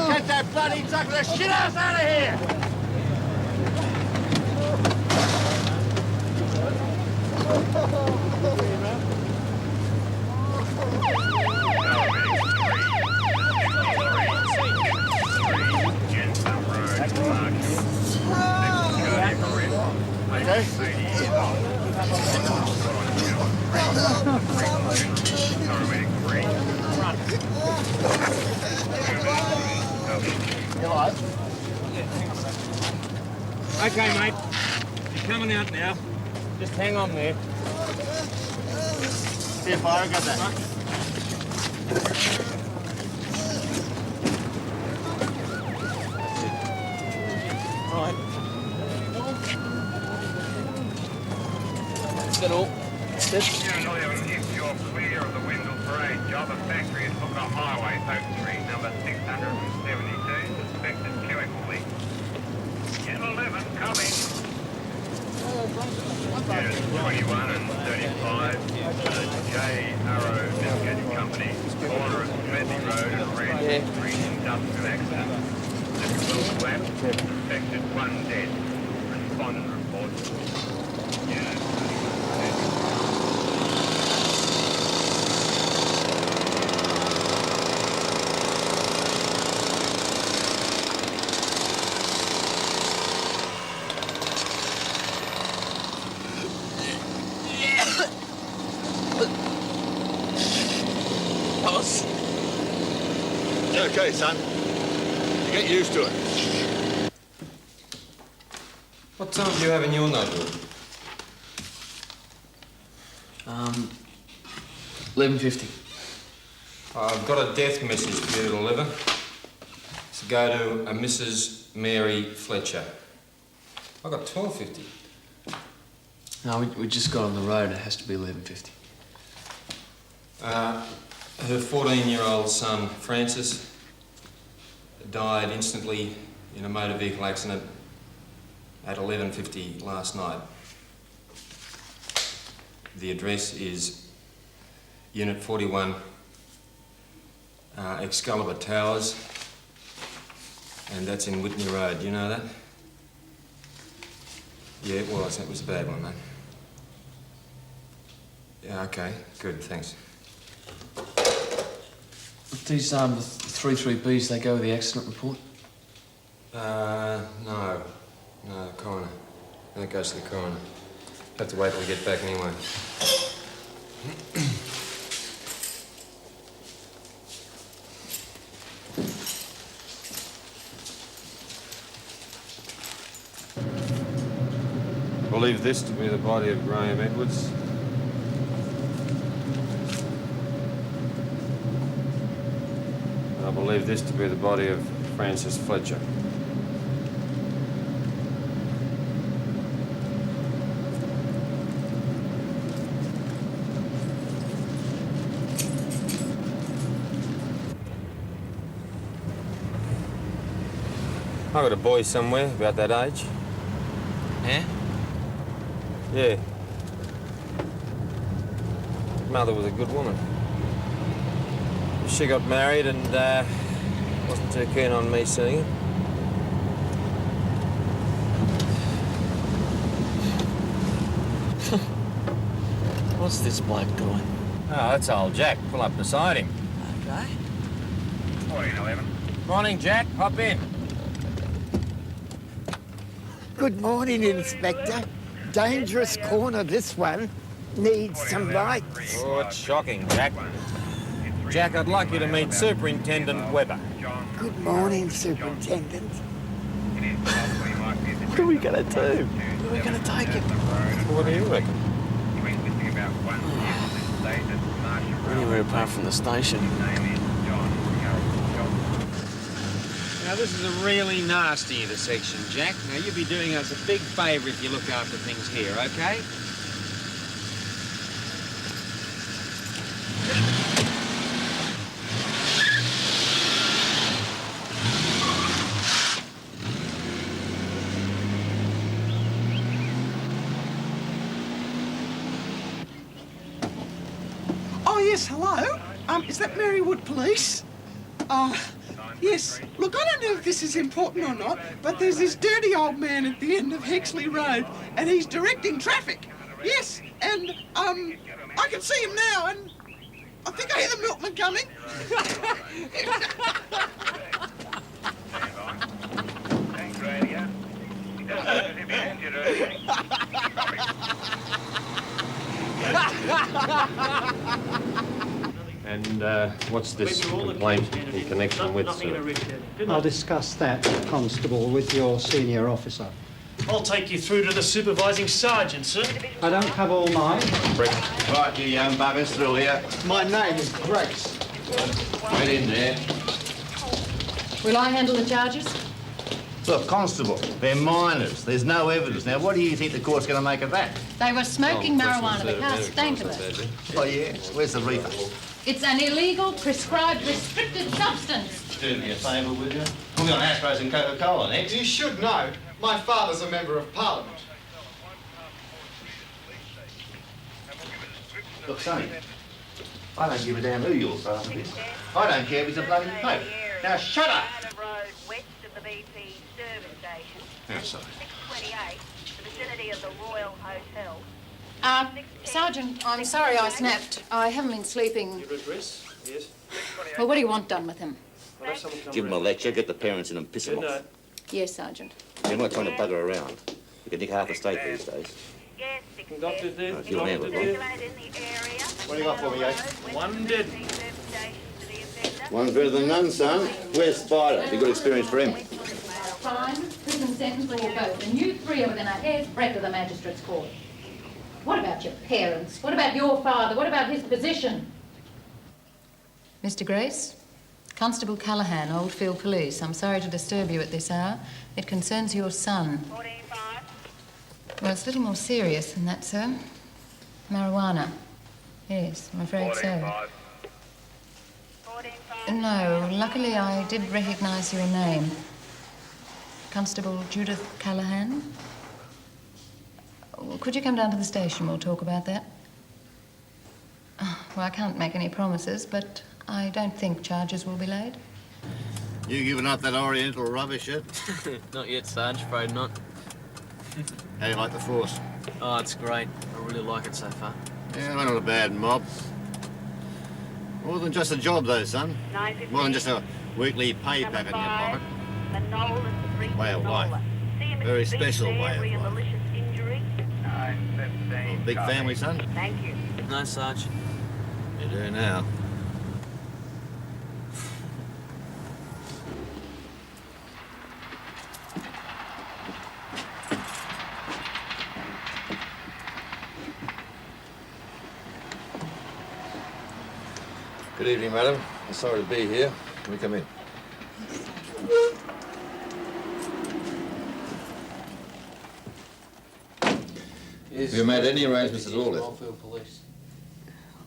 Get that bloody truck of shit out of here! Okay, mate. You're coming out now. Just hang on there. Here, fire, got that. Right. Is that all? That's it? If you're clear of the Wendell Parade job, a factory at Hooker Highway, Oak Street, number 672, suspected chemical leak. Unit 11, coming. Units 21 and 35, J. Arrow Biscuit Company, corner of Smedley Road and Red Street, industrial accident. Electrical collapse, suspected 1 dead. Respondent reports. Unit 32. Okay, son. You get used to it. What time do you have in your neighbourhood? 11:50. I've got a death message for you to deliver. To go to a Mrs. Mary Fletcher. I got 12:50. No, we just got on the road. It has to be 11:50. Her 14-year-old son, Francis, died instantly in a motor vehicle accident at 11:50 last night. The address is Unit 41, Excalibur Towers, and that's in Whitney Road. Do you know that? Yeah, it was. That was a bad one, mate. Yeah, okay. Good, thanks. These 33Bs, they go with the accident report? No. No, coroner. That goes to the coroner. Have to wait till we get back anyway. I believe this to be the body of Graham Edwards. And I believe this to be the body of Francis Fletcher. I got a boy somewhere about that age. Yeah? Yeah. Mother was a good woman. She got married and wasn't too keen on me seeing it. What's this bloke doing? Oh, that's old Jack. Pull up beside him. Okay. 1411. Morning, Jack. Hop in. Good morning, Inspector. Dangerous corner, this one. Needs some lights. Oh, it's shocking, Jack. Jack, I'd like you to meet Superintendent Webber. Good morning, Superintendent. What are we going to do? Where are we going to take him? What do you reckon? Anywhere apart from the station. Now, this is a really nasty intersection, Jack. Now, you'll be doing us a big favour if you look after things here, OK? Oh, yes, hello. Is that Marywood Police? Yes. Look, I don't know if this is important or not, but there's this dirty old man at the end of Hexley Road, and he's directing traffic. Yes, and, I can see him now, and I think I hear the milkman coming. And what's this complaint in connection with, sir? I'll discuss that, Constable, with your senior officer. I'll take you through to the supervising sergeant, sir. I don't have all night. Right, you young buggers, through here. My name is Grace. Get in there. Will I handle the charges? Look, Constable, they're minors. There's no evidence. Now, what do you think the court's going to make of that? They were smoking marijuana. The car stank of it. Oh, yeah? Where's the reefer? It's an illegal, prescribed, restricted substance. Do me a favour, will you? We're on Astros and Coca-Cola next. You should know. My father's a member of Parliament. Look, Sonny, I don't give a damn who your father is. I don't care if he's a bloody pope. Now, shut up! Yeah, sorry. 628, the vicinity of the Royal Hotel. Sergeant, I'm sorry I snapped. I haven't been sleeping. Your address? Yes. Well, what do you want done with him? Give him a lecture, get the parents in and piss them off. Yes, Sergeant. You're not trying to bugger around. You can nick half a state these days. Doctor's there. Right, you'll handle it, What do you got for me, Yates? One dead. One's better than none, son. Where's Spider? You got experience for him? Fine, prison sentence or both. And you three are within a hair's breadth of the magistrate's court. What about your parents? What about your father? What about his position? Mr. Grace? Constable Callaghan, Oldfield Police. I'm sorry to disturb you at this hour. It concerns your son. 145. Well, it's a little more serious than that, sir. Marijuana. Yes, I'm afraid so. No, luckily I did recognise your name. Constable Judith Callaghan? Could you come down to the station? We'll talk about that. Well, I can't make any promises, but I don't think charges will be laid. You giving up that Oriental rubbish yet? Not yet, Sarge. Afraid not. How do you like the force? Oh, it's great. I really like it so far. Yeah, we're not a bad mob. More than just a job, though, son. More than just a weekly pay packet in your pocket. The Nolan way of life. Very special way of life. Big family, son? Thank you. No, Sarge. You do now. Good evening, madam. I'm sorry to be here. Can we come in? Have you made any arrangements at all, Ethel? Police.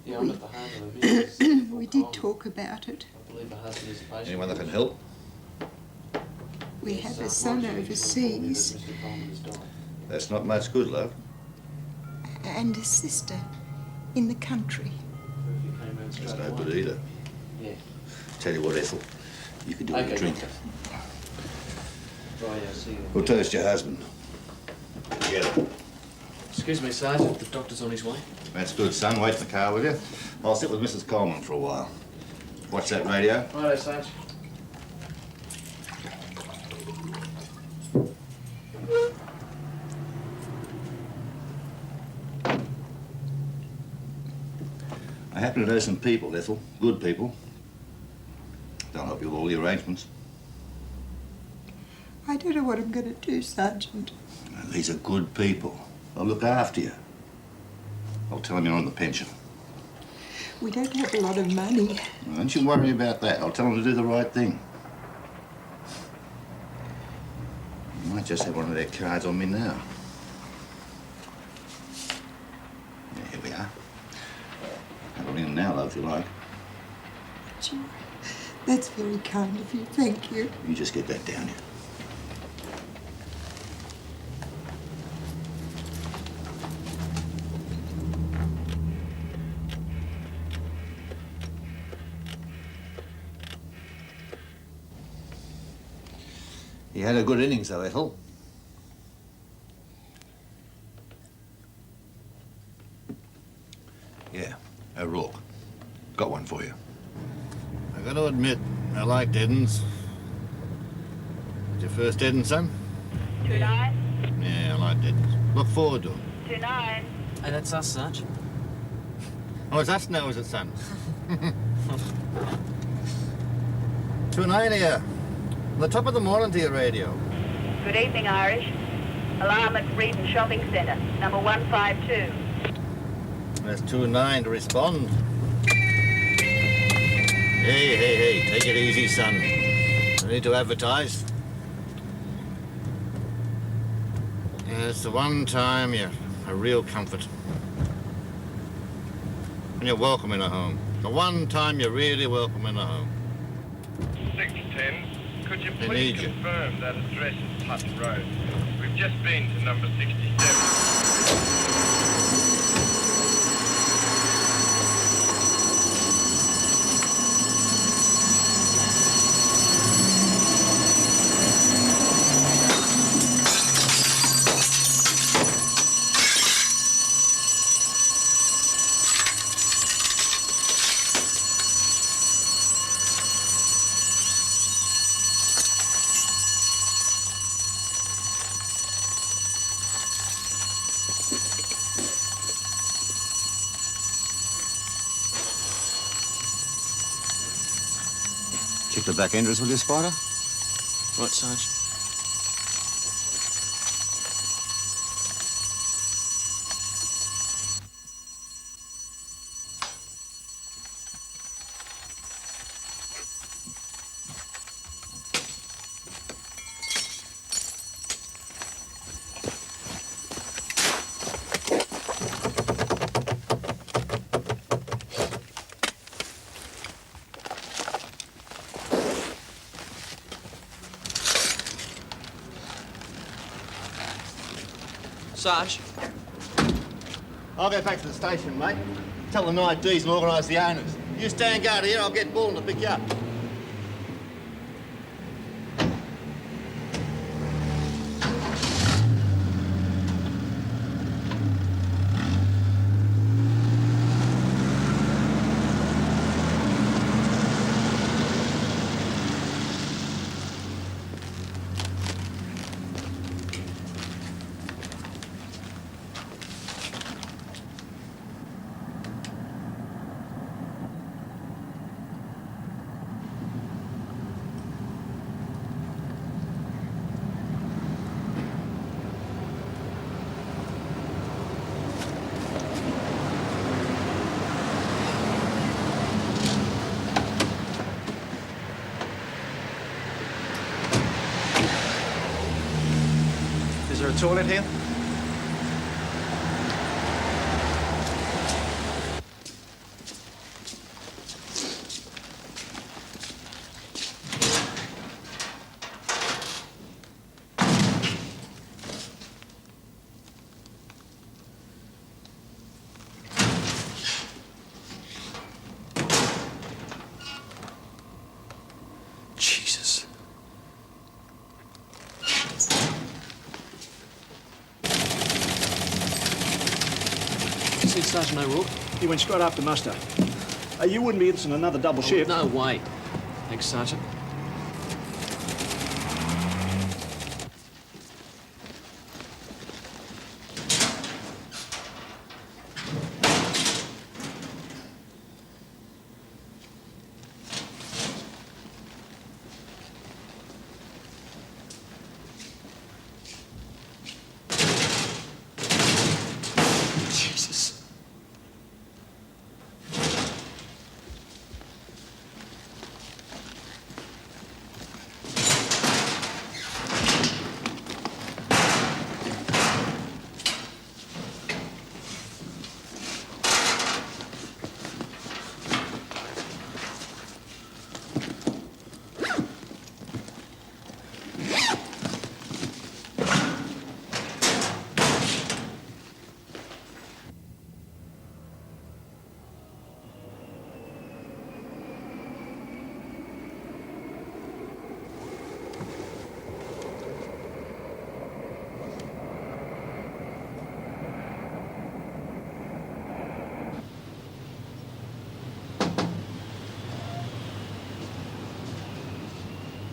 Yeah, I'm at the heart of the business. We did talk about it. I believe her husband is a patient. Anyone that can help? We have a son overseas That's not much good, love. and a sister in the country. That's no good either. Yeah. Tell you what, Ethel, you can do with a drink. Right, I see you. We'll toast your husband. Together. Excuse me, Sergeant. The doctor's on his way. That's good, son. Wait in the car, will you? I'll sit with Mrs. Coleman for a while. Watch that radio. Righto, Sarge. I happen to know some people, Ethel. Good people. They'll help you with all the arrangements. I don't know what I'm going to do, Sergeant. These are good people. They'll look after you. I'll tell them you're on the pension. We don't have a lot of money. Don't you worry about that. I'll tell them to do the right thing. You might just have one of their cards on me now. Yeah, here we are. Have it in now, love, if you like. Gee, that's very kind of you. Thank you. You just get that down here. He had a good innings, though, Ethel. Yeah, O'Rourke. Got one for you. I got to admit, I liked Eddens. Your first Eddens, son? 2-9. Yeah, I liked Eddens. Look forward to him. 2-9. Hey, that's us, Sarge. Oh, it's us now, is it, son? 2-9 here. On the top of the morning to your radio. Good evening, Irish. Alarm at Reedon Shopping Centre, number 152. That's 2-9 to respond. Hey, take it easy, son. I need to advertise. Yeah, it's the one time you're a real comfort. And you're welcome in a home. The one time you're really welcome in a home. 610, could you They please need you. confirm that address is Hutton Road? We've just been to number 67. Check the back entrance with you, Spider? Right, Sarge. Sarge. I'll go back to the station, mate. Tell the night D's and organise the owners. You stand guard here, I'll get Bull to pick you up. there a toilet here? Jesus. You see Sergeant O'Rourke? He went straight after muster. You wouldn't be interested in another double shift? No way. Thanks, Sergeant. Jesus.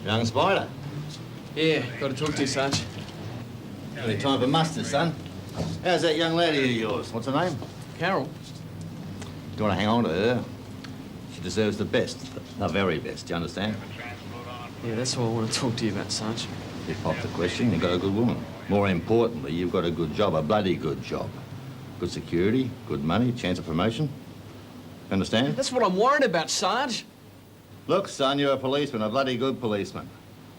Young Spider. Yeah, got to talk to you, Sarge. Only time for muster, son. How's that young lady of yours? What's her name? Carol. You want to hang on to her? She deserves the best, the very best, do you understand? Yeah, that's what I want to talk to you about, Sarge. You popped the question, you've got a good woman. More importantly, you've got a good job, a bloody good job. Good security, good money, chance of promotion. Understand? That's what I'm worried about, Sarge. Look, son, you're a policeman, a bloody good policeman.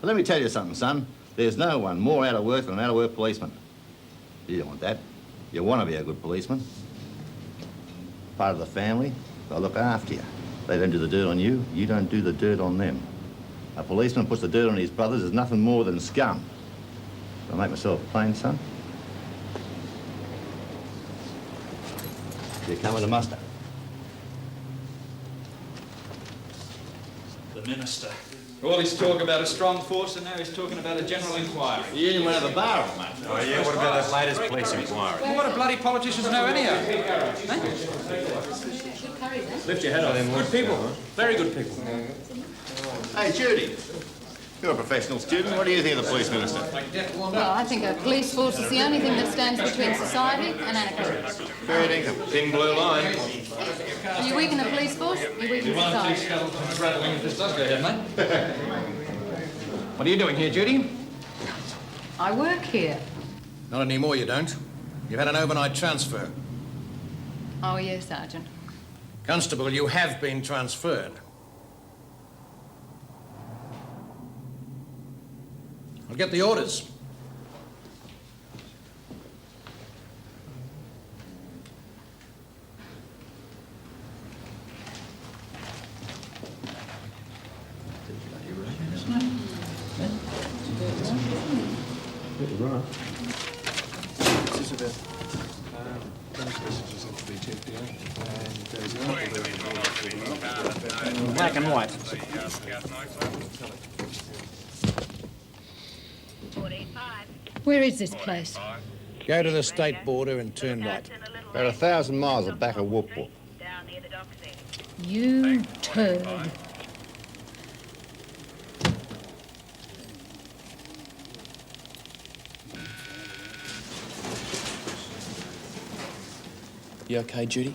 But let me tell you something, son. There's no one more out of work than an out-of-work policeman. You don't want that. You want to be a good policeman. Part of the family, they'll look after you. They don't do the dirt on you, you don't do the dirt on them. A policeman puts the dirt on his brothers is nothing more than scum. Do I make myself plain, son? You come with a muster. The Minister. All his talk about a strong force, and now he's talking about a general inquiry. The union went to the bar, mate. Oh, yeah, what about that latest police inquiry? Well, what do bloody politicians know anyhow? Lift your head off. Good people. Very good people. Hey, Judy. You're a professional student. What do you think of the police minister? Well, I think a police force is the only thing that stands between society and anarchy. Fair dinkum. Thin blue line. Are you weak in the police force? You're weak in society. Skeletons rattling if this does go ahead, mate. What are you doing here, Judy? I work here. Not anymore, you don't. You've had an overnight transfer. Oh, yes, Sergeant. Constable, you have been transferred. I'll get the orders. Black and white. Where is this place? Go to the state border and turn right. About 1,000 miles at back of Whoop Whoop. You turd. You okay, Judy?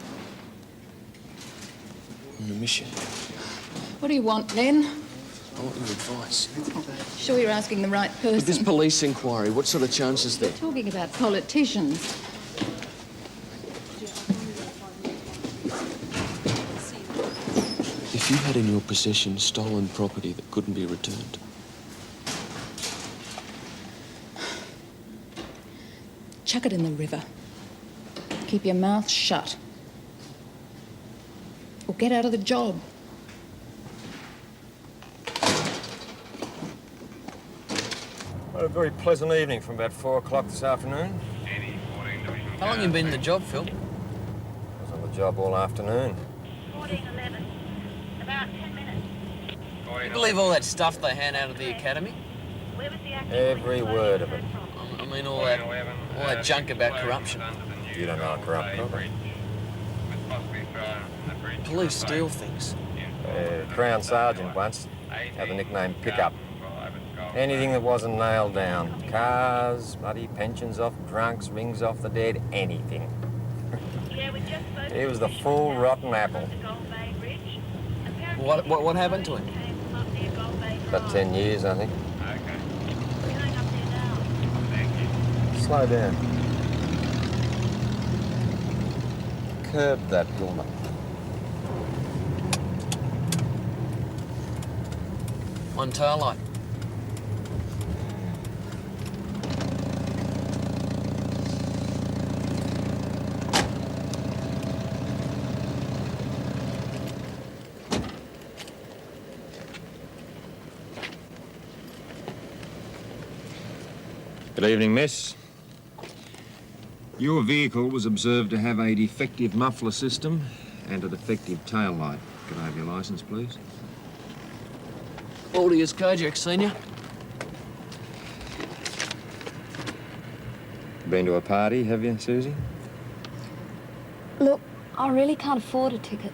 On a mission. What do you want, Len? I want your advice. Sure you're asking the right person? With this police inquiry, what sort of chance is there? We're talking about politicians. If you had in your possession stolen property that couldn't be returned, chuck it in the river. Keep your mouth shut. Or get out of the job. Had a very pleasant evening from about 4 o'clock this afternoon. How long you been in the job, Phil? I was on the job all afternoon. 1411. About 10 minutes. You believe all that stuff they hand out at the academy? Where was the accident? Every word of it. I mean, all that junk about corruption. You don't know a corrupt program. Police steal things. Crown Sergeant once had the nickname Pickup. Anything that wasn't nailed down. Cars, bloody pensions off drunks, rings off the dead, anything. He was the full rotten apple. What happened to him? About 10 years, I think. Slow down. Curb that woman. One tail light. Good evening, miss. Your vehicle was observed to have a defective muffler system and a defective tail light. Can I have your licence, please? Aldius Kojak, Senior. Been to a party, have you, Susie? Look, I really can't afford a ticket.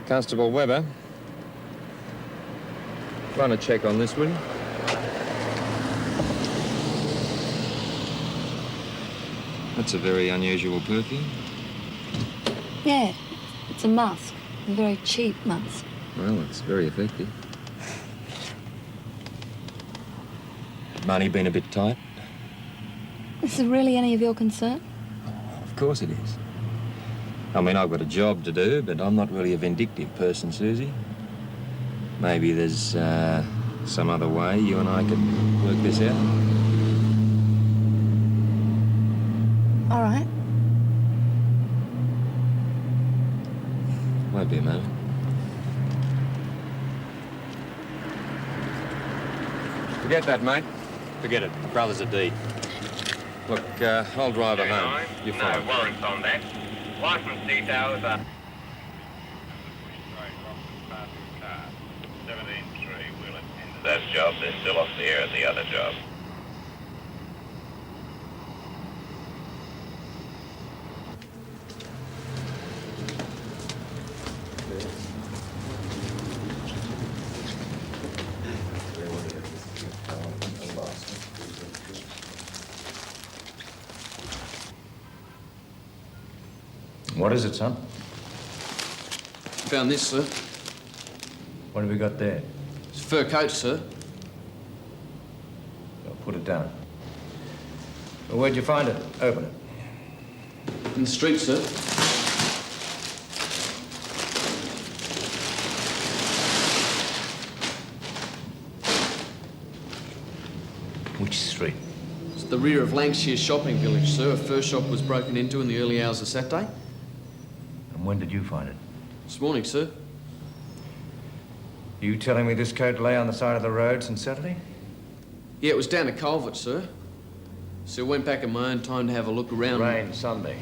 Constable Webber. Run a check on this, will you? That's a very unusual perfume. Yeah, it's a musk. A very cheap musk. Well, it's very effective. Money been a bit tight? Is it really any of your concern? Of course it is. I mean, I've got a job to do, but I'm not really a vindictive person, Susie. Maybe there's some other way you and I could work this out. All right. Won't be a moment. Forget that, mate. Forget it. Brother's a deed. Look, I'll drive her home. You're fine. No warrants on that. License details are... 17-3, we'll attend to that job. They're still off the air at the other job. What is it, son? Found this, sir. What have we got there? It's a fur coat, sir. I'll put it down. Well, where'd you find it? Open it. In the street, sir. Which street? It's the rear of Lancashire Shopping Village, sir. A fur shop was broken into in the early hours of Saturday. And when did you find it? This morning, sir. You telling me this coat lay on the side of the road since Saturday? Yeah, it was down a culvert, sir. So I went back in my own time to have a look around. Rain Sunday.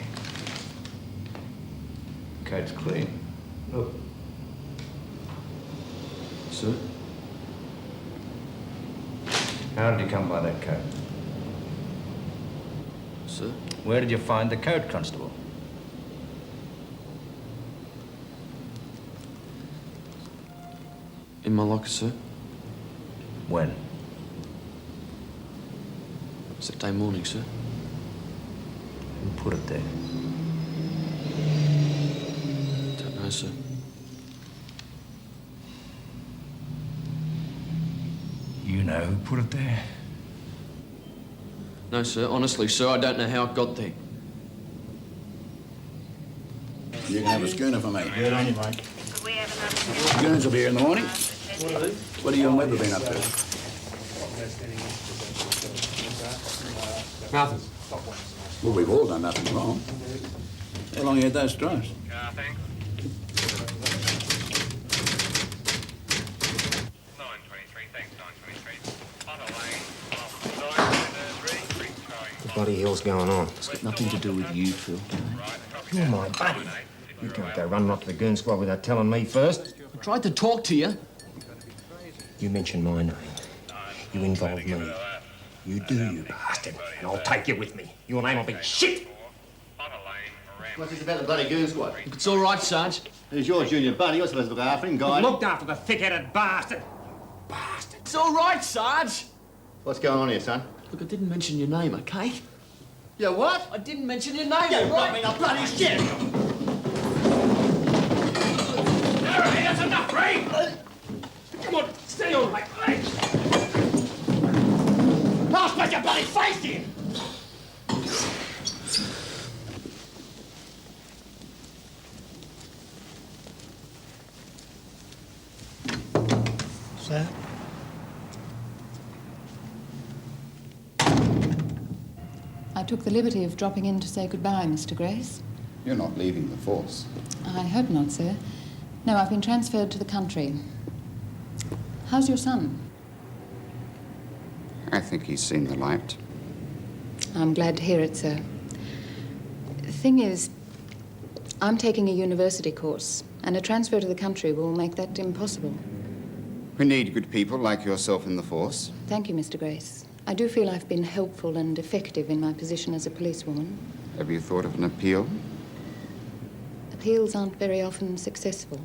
Coat's clean. Look. Sir? How did you come by that coat? Sir? Where did you find the coat, Constable? In my locker, sir. When? Saturday morning, sir. Who put it there? Don't know, sir. You know who put it there? No, sir. Honestly, sir, I don't know how it got there. You can have a schooner for me. Good on you, mate. Schooners will be here in the morning. What have you and Webber been up to? Nothing. Well, we've all done nothing wrong. How long you had those stripes? Car, thanks. 923, thanks, 923. Otter Lane, off 923, What the bloody hell's going on? It's got nothing to do with you, Phil. You're my buddy. You can't go running off to the goon squad without telling me first. I tried to talk to you. You mentioned my name. You involved me. You do, you bastard. And I'll take you with me. Your name will be shit. What's this about the bloody goon squad? Look, it's all right, Sarge. He's your junior buddy. You're supposed to look after him, guide him. Looked after the thick-headed bastard. It's all right, Sarge. What's going on here, son? Look, I didn't mention your name, okay? Yeah, what? I didn't mention your name, You right? got me in a bloody shit! All right, that's enough, Ray! Come on, stay on my legs! I'll smash your bloody face in! Sir? I took the liberty of dropping in to say goodbye, Mr. Grace. You're not leaving the force. I hope not, sir. No, I've been transferred to the country. How's your son? I think he's seen the light. I'm glad to hear it, sir. The thing is, I'm taking a university course, and a transfer to the country will make that impossible. We need good people like yourself in the force. Thank you, Mr. Grace. I do feel I've been helpful and effective in my position as a policewoman. Have you thought of an appeal? Appeals aren't very often successful.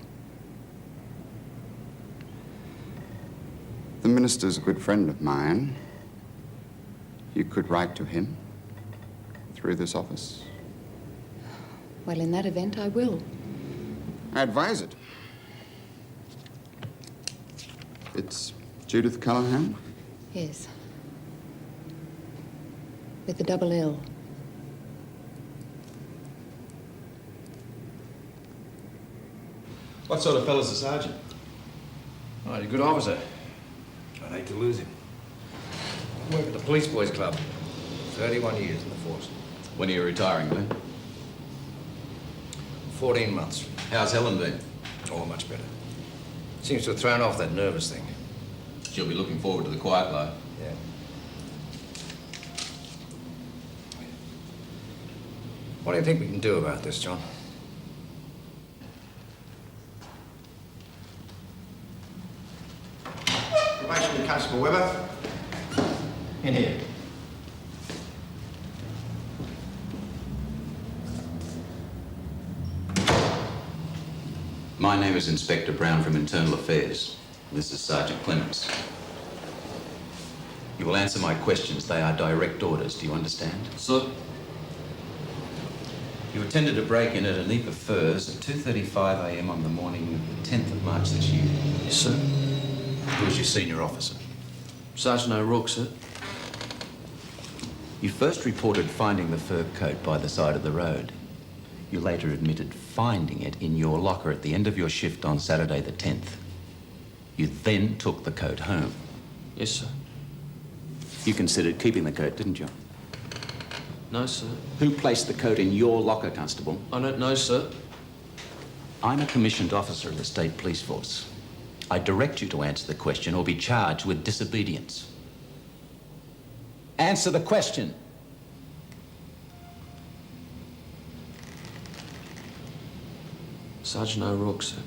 The minister's a good friend of mine. You could write to him through this office. Well, in that event, I will. I advise it. It's Judith Callahan? Yes. With the double L. What sort of fella's the sergeant? Oh, he's a good officer. I'd hate to lose him. I work at the Police Boys Club. 31 years in the force. When are you retiring, Glenn? 14 months. How's Helen been? Oh, much better. Seems to have thrown off that nervous thing. She'll be looking forward to the quiet life. Yeah. What do you think we can do about this, John? Probation Constable Webber. In here. My name is Inspector Brown from Internal Affairs. This is Sergeant Clements. You will answer my questions. They are direct orders. Do you understand? Sir? You attended a break-in at Anipa Furs at 2:35 a.m. on the morning of the 10th of March this year. Yes, sir. Who was your senior officer? Sergeant O'Rourke, sir. You first reported finding the fur coat by the side of the road. You later admitted finding it in your locker at the end of your shift on Saturday the 10th. You then took the coat home. Yes, sir. You considered keeping the coat, didn't you? No, sir. Who placed the coat in your locker, Constable? I don't know, sir. I'm a commissioned officer of the State Police Force. I direct you to answer the question or be charged with disobedience. Answer the question. Sergeant O'Rourke, sir.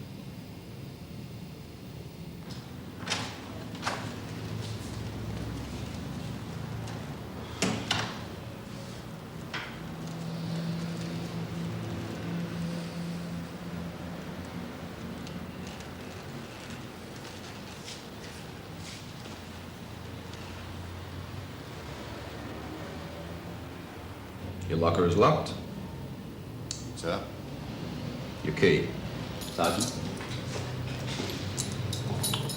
Your locker is locked. Sir? Your key. Sergeant?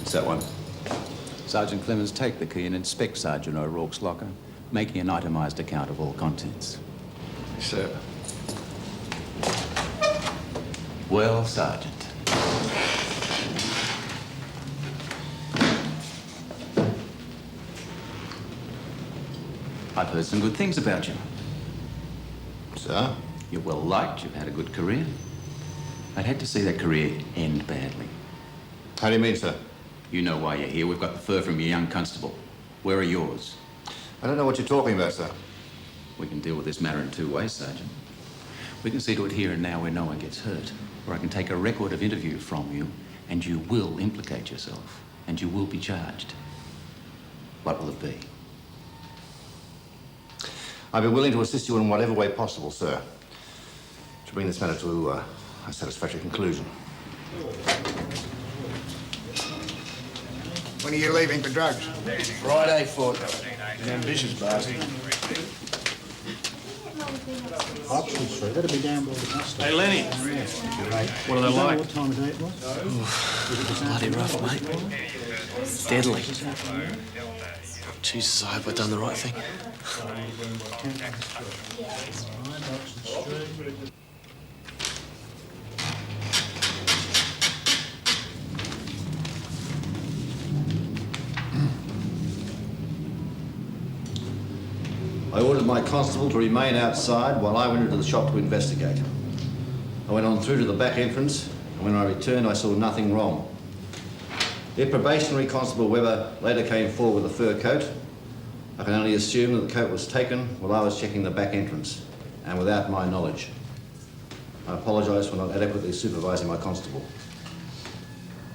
It's that one. Sergeant Clemens, take the key and inspect Sergeant O'Rourke's locker, making an itemized account of all contents. Sir. Well, Sergeant. I've heard some good things about you. So? You're well liked, you've had a good career. I'd hate to see that career end badly. How do you mean, sir? You know why you're here. We've got the fur from your young constable. Where are yours? I don't know what you're talking about, sir. We can deal with this matter in two ways, Sergeant. We can see to it here and now where no one gets hurt, or I can take a record of interview from you, and you will implicate yourself, and you will be charged. What will it be? I'd be willing to assist you in whatever way possible, sir, to bring this matter to a satisfactory conclusion. When are you leaving for drugs? Friday fortnight. He's ambitious, bastard. Oxford Street, that'll be down by the bus stop. Hey, Lenny. What are they like? What time of day it was? Bloody rough, mate. Deadly. Jesus, I hope I've done the right thing. I ordered my constable to remain outside while I went into the shop to investigate. I went on through to the back entrance, and when I returned, I saw nothing wrong. If probationary Constable Webber later came forward with a fur coat, I can only assume that the coat was taken while I was checking the back entrance, and without my knowledge. I apologise for not adequately supervising my constable.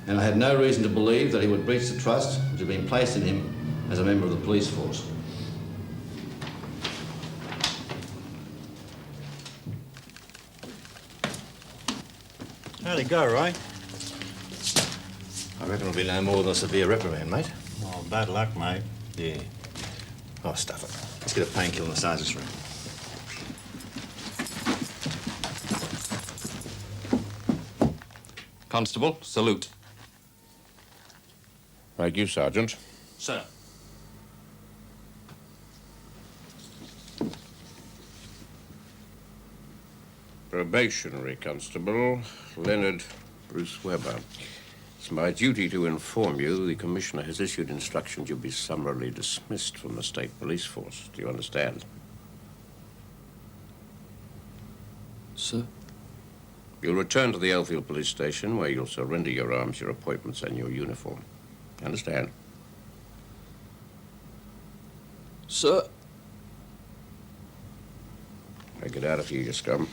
And I had no reason to believe that he would breach the trust which had been placed in him as a member of the police force. How'd it go, Ray? I reckon it'll be no more than a severe reprimand, mate. Oh, bad luck, mate. Yeah. Oh, stuff it. Let's get a painkiller in the sergeant's room. Constable, salute. Thank you, Sergeant. Sir. Probationary Constable Leonard Bruce Webber. It's my duty to inform you the Commissioner has issued instructions you'll be summarily dismissed from the State Police Force. Do you understand? Sir? You'll return to the Elfield Police Station where you'll surrender your arms, your appointments, and your uniform. Understand? Sir? Now get out of here, you scum.